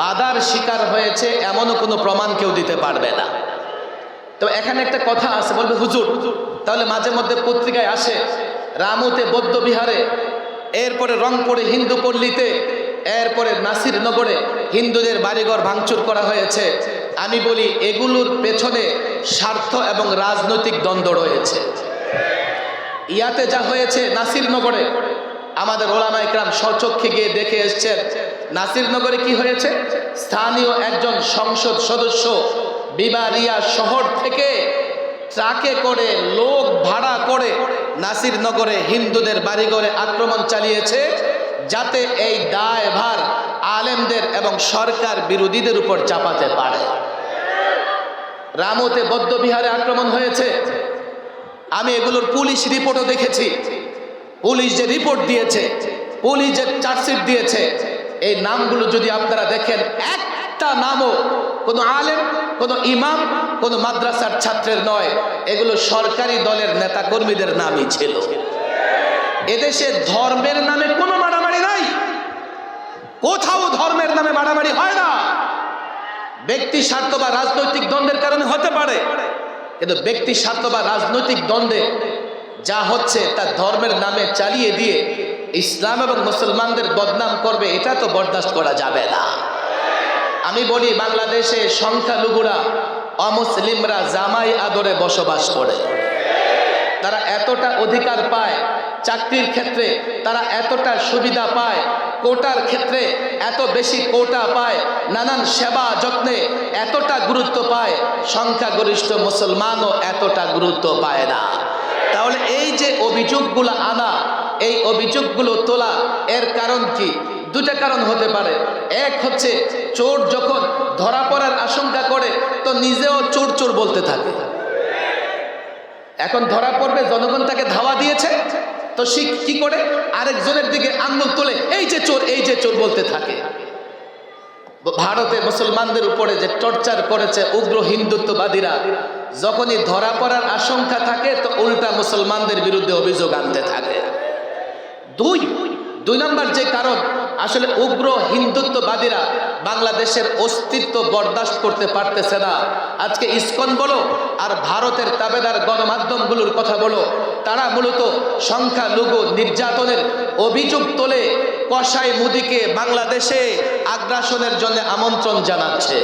বাধার শিকার হয়েছে এমনও কোনো প্রমাণ কেউ দিতে পারবে না। তো এখানে একটা কথা আছে, বলবে হুজুর তাহলে মাঝে মধ্যে পত্রিকায় আসে রামুতে বৌদ্ধ বিহারে, এরপরে রংপুরে হিন্দু পল্লীতে, এরপরে নাসিরনগরে হিন্দুদের বাড়িঘর ভাঙচুর করা হয়েছে। আমি বলি এগুলোর পেছনে স্বার্থ এবং রাজনৈতিক দ্বন্দ্ব রয়েছে। ইয়াতে যা হয়েছে নাসিরনগরে, আমাদের ওলামা ইকরাম স্বচক্ষে গিয়ে দেখে এসছেন নাসিরনগরে কি হয়েছে। স্থানীয় একজন সংসদ সদস্য বিবারিয়া শহর থেকে ট্রাকে করে, লোক ভাড়া করে নাসিরনগরে হিন্দুদের বাড়িঘরে আক্রমণ চালিয়েছে, যাতে এই দায়ভার আলেমদের এবং সরকার বিরোধীদের উপর চাপাতে পারে। রামুতে বৌদ্ধ বিহারে আক্রমণ হয়েছে, আমি এগুলোর পুলিশ রিপোর্টও দেখেছি। পুলিশ যে রিপোর্ট দিয়েছে, পুলিশ যে চার্জশিট দিয়েছে, এই নামগুলো যদি আপনারা দেখেন, একটা নামও কোনো আলেম, কোনো ইমাম, কোনো মাদ্রাসার ছাত্রের নয়, এগুলো সরকারি দলের নেতা কর্মীদের নামই ছিল। এদেশে ধর্মের নামে কোনো মারামারি নাই, কোথাও ধর্মের নামে মারামারি হয় না। ব্যক্তি স্বার্থ বা রাজনৈতিক দ্বন্দ্বের কারণে হতে পারে, কিন্তু ব্যক্তি স্বার্থ বা রাজনৈতিক দ্বন্দ্বে যা হচ্ছে তা ধর্মের নামে চালিয়ে দিয়ে ইসলাম এবং মুসলমানদের বদনাম করবে, এটা তো বরদাস্ত করা যাবে না। আমি বলি বাংলাদেশে সংখ্যালঘুরা, অমুসলিমরা জামাই আদরে বসবাস করে। তারা এতটা অধিকার পায়, চাকরির ক্ষেত্রে তারা এতটা সুবিধা পায়, কোটার ক্ষেত্রে এত বেশি কোটা পায়, নানান সেবা যত্নে এতটা গুরুত্ব পায়, সংখ্যাগরিষ্ঠ মুসলমানও এতটা গুরুত্ব পায় না। তাহলে এই যে অভিযোগগুলো আনা, এই অভিযোগগুলো তোলা, এর কারণ কি? দুটা কারণ হতে পারে। এক হচ্ছে চোর যখন ধরা পড়ার আশঙ্কা করে তো নিজেও চোর চোর বলতে থাকে। এখন ধরা পড়বে, জনগণ তাকে ধাওয়া দিয়েছে, তো সে কি করে আরেকজনের দিকে আঙ্গুল তুলে এই যে চোর, এই যে চোর বলতে থাকে। ভারতে মুসলমানদের উপরে যে টর্চার করেছে উগ্র হিন্দুত্ববাদীরা, যখনই ধরা পড়ার আশঙ্কা থাকে তো উল্টা মুসলমানদের বিরুদ্ধে অভিযোগ আনতে থাকে। দুই নম্বর যে কারণ, আসলে উগ্র হিন্দুত্ববাদীরা বাংলাদেশের অস্তিত্ব বরদাস্ত করতে পারতেছে না। আজকে ইসকন বলো আর ভারতের তাবেদার গণমাধ্যমগুলোর কথা বলো, তারা মূলত সংখ্যালঘু নির্যাতনের অভিযোগ তোলে, কসাই মুদিকে বাংলাদেশে আগ্রাসনের জন্য আমন্ত্রণ জানাচ্ছে।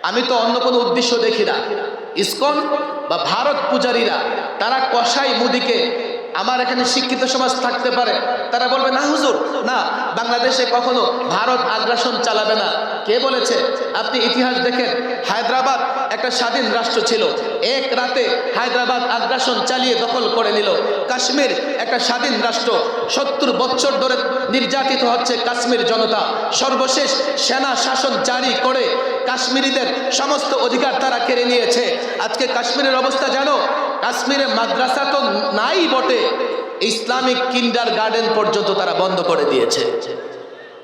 আমি তো অন্য কোনো উদ্দেশ্য দেখি না। ইসকন বা ভারত পূজারীরা তারা কসাই মুদিকে আমার এখানে শিক্ষিত সমাজ থাকতে পারে, তারা বলবে না হুজুর, না, বাংলাদেশে কখনো ভারত আগ্রাসন চালাবে না। কে বলেছে? আপনি ইতিহাস দেখেন, হায়দ্রাবাদ একটা স্বাধীন রাষ্ট্র ছিল, এক রাতে হায়দ্রাবাদ আগ্রাসন চালিয়ে দখল করে নিল। কাশ্মীর একটা স্বাধীন রাষ্ট্র, 70 বছর ধরে নির্যাতিত হচ্ছে কাশ্মীর জনতা। সর্বশেষ সেনা শাসন জারি করে কাশ্মীরিদের সমস্ত অধিকার তারা কেড়ে নিয়েছে। আজকে কাশ্মীরের অবস্থা জানো? কাশ্মীরে মাদ্রাসা তো নাই বটে, ইসলামিক কিন্ডার গার্ডেন পর্যন্ত তারা বন্ধ করে দিয়েছে।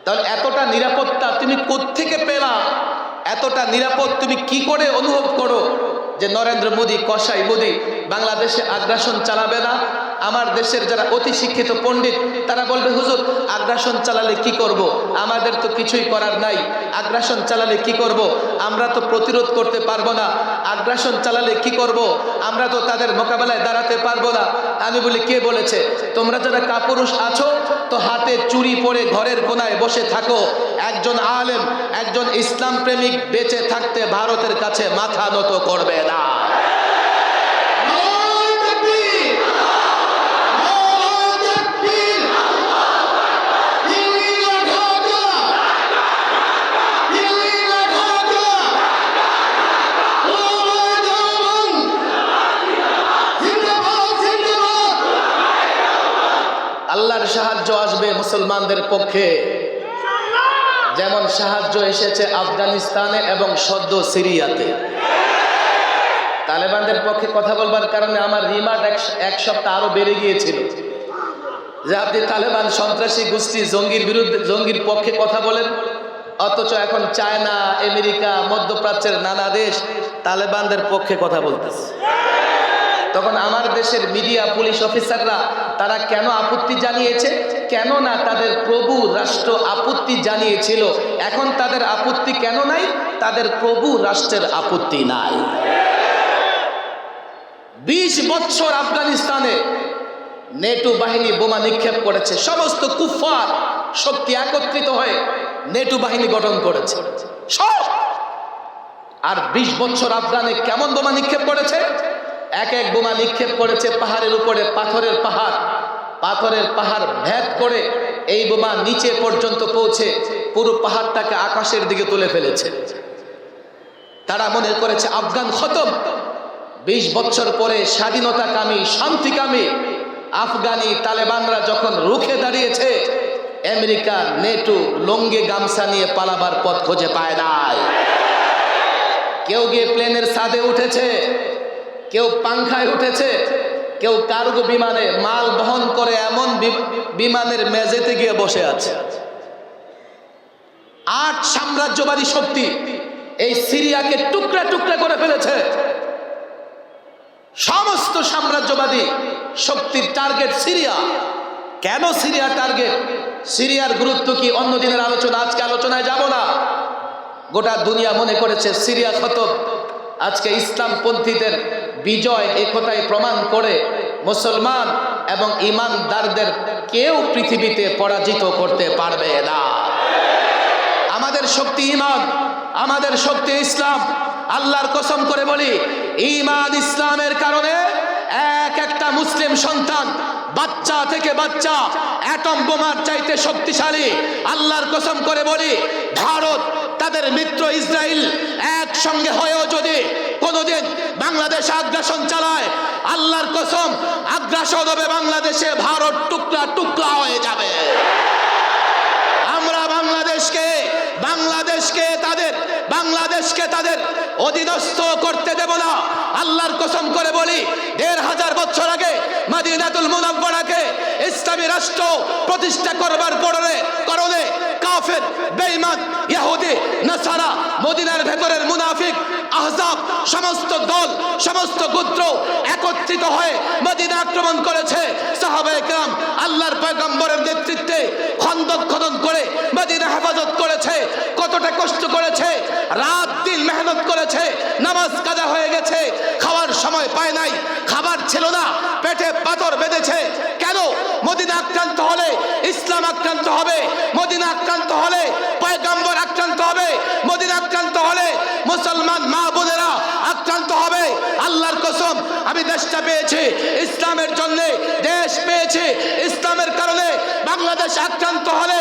তাহলে এতটা নিরাপত্তা তুমি কোত্থেকে পেলা? এতটা নিরাপদ তুমি কি করে অনুভব করো যে নরেন্দ্র মোদী, কসাই মোদী বাংলাদেশে আগ্রাসন চালাবে না? আমার দেশের যারা অতি শিক্ষিত পণ্ডিত তারা বলবে হুজুর আগ্রাসন চালালে কি করব, আমাদের তো কিছুই করার নাই, আগ্রাসন চালালে কি করব, আমরা তো প্রতিরোধ করতে পারবো না, আগ্রাসন চালালে কি করব, আমরা তো তাদের মোকাবেলায় দাঁড়াতে পারবো না। আমি বলি কে বলেছে? তোমরা যারা কাপুরুষ আছো তো হাতে চুরি পরে ঘরের কোনায় বসে থাকো। একজন আলেম, একজন ইসলাম প্রেমিক বেঁচে থাকতে ভারতের কাছে মাথা নত করবে না। আল্লাহর সাহায্য আসবে মুসলমানদের পক্ষে, যেমন সাহায্য এসেছে আফগানিস্তানে এবং সদ্য সিরিয়াতে। তালেবানদের পক্ষে কথা বলবার কারণে আমার রিমান্ড এক সপ্তাহ আরো বেড়ে গিয়েছিল, যে আপনি তালেবান সন্ত্রাসী গোষ্ঠী জঙ্গির বিরুদ্ধে, জঙ্গির পক্ষে কথা বলেন, অথচ এখন চায়না, আমেরিকা, মধ্যপ্রাচ্যের নানা দেশ তালেবানদের পক্ষে কথা বলতেছে। তখন আমার দেশের মিডিয়া, পুলিশ অফিসাররা তারা কেন আপত্তি জানিয়েছে? কেন না তাদের প্রভু রাষ্ট্র আপত্তি জানিয়েছিল। এখন তাদের আপত্তি কেন নাই? তাদের প্রভু রাষ্ট্রের আপত্তি নাই। 20 বছর আফগানিস্তানে নেটো বাহিনী বোমা নিক্ষেপ করেছে, সমস্ত কুফফার শক্তি একত্রিত হয়ে নেটো বাহিনী গঠন করেছে সব। আর 20 বছর আফগানে কেমন বোমা নিক্ষেপ করেছে? এক এক বোমা নিক্ষেপ করেছে পাহাড়ের উপরে, পাথরের পাহাড়, পাথরের পাহাড় ভেদ করে এই বোমা নিচে পর্যন্ত পৌঁছে পুরো পাহাড়টাকে আকাশের দিকে তুলে ফেলেছে। তারা মনে করেছে আফগান খতম। 20 বছর পরে স্বাধীনতাকামী, শান্তিকামী আফগানি তালেবানরা যখন রুখে দাঁড়িয়েছে, আমেরিকা, নেটো লঙ্গে গামছা নিয়ে পালাবার পথ খুঁজে পায় নাই। কেউ গিয়ে প্লেনের ছাদে উঠেছে, কেউ পাংখায় উঠেছে, কেউ কার্গো বিমানে মাল বহন করে এমন বিমানের মেঝেতে গিয়ে বসে আছে। 8 সাম্রাজ্যবাদী শক্তি এই সিরিয়াকে টুকরা টুকরা করে ফেলেছে। সমস্ত সাম্রাজ্যবাদী শক্তির টার্গেট সিরিয়া। কেন সিরিয়া টার্গেট? সিরিয়ার গুরুত্ব কি অন্য দিনের আলোচনা, আজকে আলোচনায় যাব না। গোটা দুনিয়া মনে করেছে সিরিয়া খতম। আজকে ইসলামপন্থীদের বিজয় একথাই প্রমাণ করে মুসলমান এবং ইমানদারদের কেউ পৃথিবীতে পরাজিত করতে পারবে না। আমাদের শক্তি ইমান, আমাদের শক্তি ইসলাম। আল্লাহর কসম করে বলি, ইমান ইসলামের কারণে এক একটা মুসলিম সন্তান, বাচ্চা থেকে বাচ্চা অ্যাটম বোমার চাইতে শক্তিশালী। আল্লাহর কসম করে বলি, ভারত তাদের মিত্র ইসরায়েল একসঙ্গে হয়েও যদি কোনোদিন বাংলাদেশে আগ্রাসন চালায়, আল্লাহর কসম আগ্রাসন হবে বাংলাদেশে, ভারত টুকরা টুকরা হয়ে যাবে। আমরা বাংলাদেশকে তাদের অধীনস্থ করতে দেব না। আল্লাহর কসম করে বলি, 1500 বছর আগে মদিনাতুল মুনাওয়ারাকে ইসলামী রাষ্ট্র প্রতিষ্ঠা করবার কারণে কাফের, বেঈমান, ইহুদি, নাসারা, মদিনার ভেতরের মুনাফিক, আহজাব, সমস্ত দল, সমস্ত গোত্র একত্রিত হয়ে মদিনা আক্রমণ করেছে। সাহাবায়ে কেরাম আল্লাহর পয়গম্বরের নেতৃত্বে খন্দক খনন করে মদিনা হেফাজত করেছে। কতটা কষ্ট করেছে, রাত দিন মেহনত করেছে, নামাজ কাজা হয়ে গেছে, খাওয়ার সময় পায় নাই, খাবার ছিল না, পেটে পাথর বেঁধেছে। কেন? মদিনা আক্রান্ত হলে ইসলাম আক্রান্ত হবে, মদিনা আক্রান্ত হলে পয়গম্বর আক্রান্ত হবে, মদিনা আক্রান্ত হলে মুসলমান মা বোনেরা আক্রান্ত হবে। আল্লাহর কসম, আমি আমি দেশটা পেয়েছি ইসলামের জন্য, দেশ পেয়েছি ইসলামের কারণে। বাংলাদেশ আক্রান্ত হলে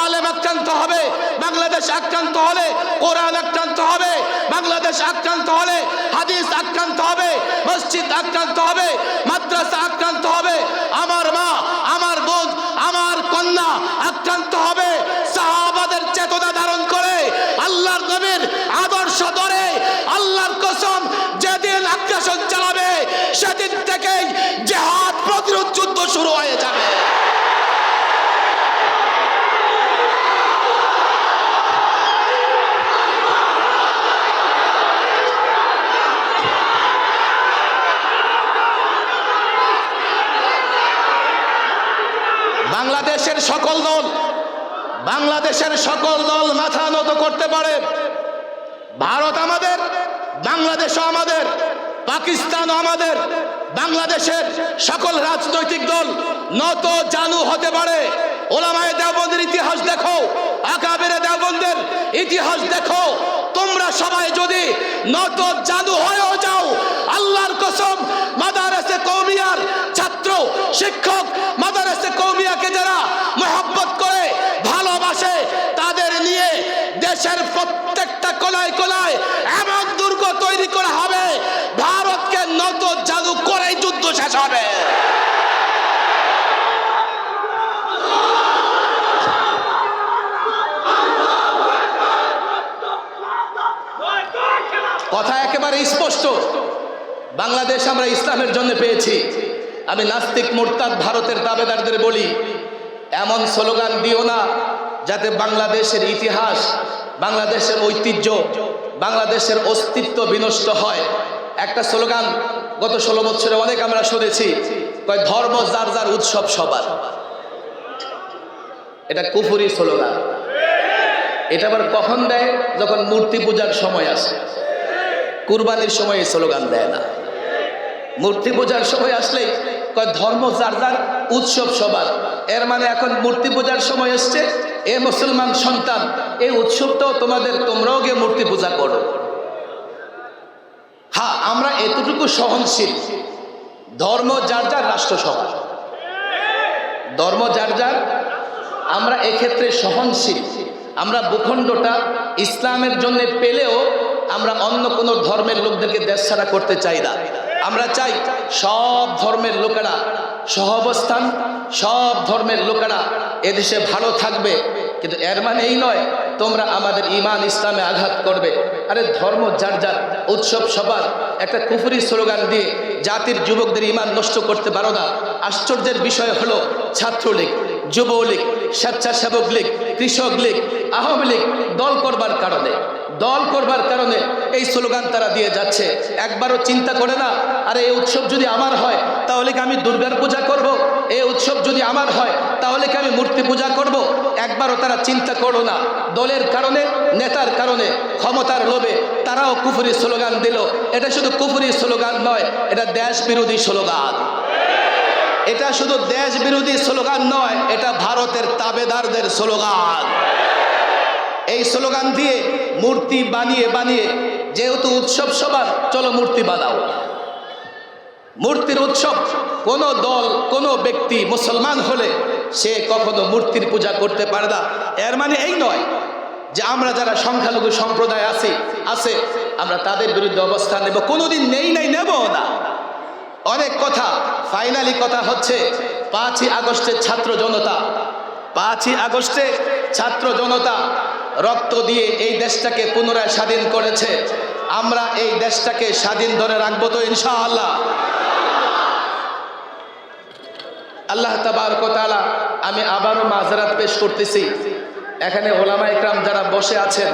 আলেম আক্রান্ত হবে, বাংলাদেশ আক্রান্ত হলে কোরআন আক্রান্ত হবে, বাংলাদেশ আক্রান্ত হলে হাদিস আক্রান্ত হবে, মসজিদ আক্রান্ত হবে, মাদ্রাসা আক্রান্ত হবে, আমার মা, আমার বোন, আমার কন্যা আক্রান্ত হবে। সাহাবাদের চেতনা ধারণ করে, আল্লাহর নবীর আদর্শ ধরে, আল্লাহর কসম যেদিন আগ্রাসন চালাবে সেদিন থেকেই জিহাদ প্রতিরোধ যুদ্ধ শুরু হয়ে যাবে। বাংলাদেশের সকল দল মাথা নত করতে পারে। ভারত আমাদের, বাংলাদেশও আমাদের, পাকিস্তানও আমাদের। বাংলাদেশের সকল রাজনৈতিক দল নত জানু হতে পারে। ওলামায়ে দেওবন্দের ইতিহাস দেখো, আকাবেরে দেওবন্দের ইতিহাস দেখো। তোমরা সবাই যদি নত জানু হয়েও যাও, আল্লাহর কসম মাদারেসে কওমিয়ার ছাত্র শিক্ষক, মাদারেসে কওমিয়াকে যারা মহব্বত করে ভালোবাসে, তাদের নিয়ে দেশের প্রত্যেকটা কোনায় কোনায় এমন দুর্গ তৈরি করা হবে, ভারতকে নত জানু করেই যুদ্ধ শেষ হবে। কথা একেবারে স্পষ্ট, বাংলাদেশ আমরা ইসলামের জন্য পেয়েছি। আমি নাস্তিক মুরতাদ ভারতের দাবেদারদের বলি, এমন স্লোগান দিও না যাতে বাংলাদেশের ইতিহাস, বাংলাদেশের ঐতিহ্য, বাংলাদেশের অস্তিত্ব বিনষ্ট হয়। একটা স্লোগান গত 16 বছরে অনেক আমরা শুনেছি, কয় ধর্ম যার যার উৎসব সবার। এটা কুফরি স্লোগান। এটা আবার কখন দেয়? যখন মূর্তি পূজার সময় আসে। কুরবানির সময় এই স্লোগান দেয় না। মূর্তি পূজার সময় আসলেই কয় ধর্ম যার যার উৎসব সবার। এর মানে এখন মূর্তি পূজার সময় এসছে, এ মুসলমান সন্তান, এই উৎসবটাও তোমাদের, তোমরাও গিয়ে মূর্তি পূজা করো। হ্যাঁ, আমরা এতটুকু সহনশীল, ধর্ম যার যার, রাষ্ট্র সবার। ধর্ম যার যার, আমরা এক্ষেত্রে সহনশীল। আমরা ভূখণ্ডটা ইসলামের জন্য পেলেও আমরা অন্য কোনো ধর্মের লোকদেরকে দেশ ছাড়া করতে চাই না। আমরা চাই সব ধর্মের লোকেরা সহাবস্থান, সব ধর্মের লোকেরা এদেশে ভালো থাকবে। কিন্তু এর মানে এই নয় তোমরা আমাদের ঈমান ইসলামে আঘাত করবে। আরে ধর্ম যার যার, উৎসব সবার, একটা কুফরি স্লোগান দিয়ে জাতির যুবকদের ঈমান নষ্ট করতে পারো না। আশ্চর্যের বিষয় হলো ছাত্রলীগ, যুবলীগ, স্বেচ্ছাসেবক লীগ, কৃষক লীগ, আওয়ামী লীগ দল করবার কারণে এই স্লোগান তারা দিয়ে যাচ্ছে। একবারও চিন্তা করে না, আরে এই উৎসব যদি আমার হয় তাহলে কি আমি দুর্গার পূজা করব? এই উৎসব যদি আমার হয় তাহলে কি আমি মূর্তি পূজা করব? একবারও তারা চিন্তা করো না। দলের কারণে, নেতার কারণে, ক্ষমতার লোভে তারাও কুফরি স্লোগান দিল। এটা শুধু কুফরি স্লোগান নয়, এটা দেশ বিরোধী স্লোগান। এটা শুধু দেশ বিরোধী স্লোগান নয়, এটা ভারতের তাবেদারদের স্লোগান। এই স্লোগান দিয়ে মূর্তি বানিয়ে বানিয়ে, যেহেতু উৎসব সবার, চলো মূর্তি বানাও। মূর্তির উৎসব কোন দল, কোন ব্যক্তি মুসলমান হলে সে কখনো মূর্তির পূজা করতে পারে না। এর মানে এই নয় যে আমরা যারা সংখ্যালঘু সম্প্রদায় আছে আমরা তাদের বিরুদ্ধে অবস্থান নেব। কোনোদিন নেব না। অনেক কথা, ফাইনালি কথা হচ্ছে 5ই আগস্টের ছাত্র জনতা, 5ই আগস্টে ছাত্র জনতা রক্ত দিয়ে এই দেশটাকে পুনরায় স্বাধীন করেছে। আমরা এই দেশটাকে স্বাধীন ধরে রাখবো তো ইনশাআল্লাহ। আল্লাহ তাবারক ওয়া তাআলা, আমি আবারও মাযরাত পেশ করতেছি। এখানে ওলামা ইকরাম যারা বসে আছেন,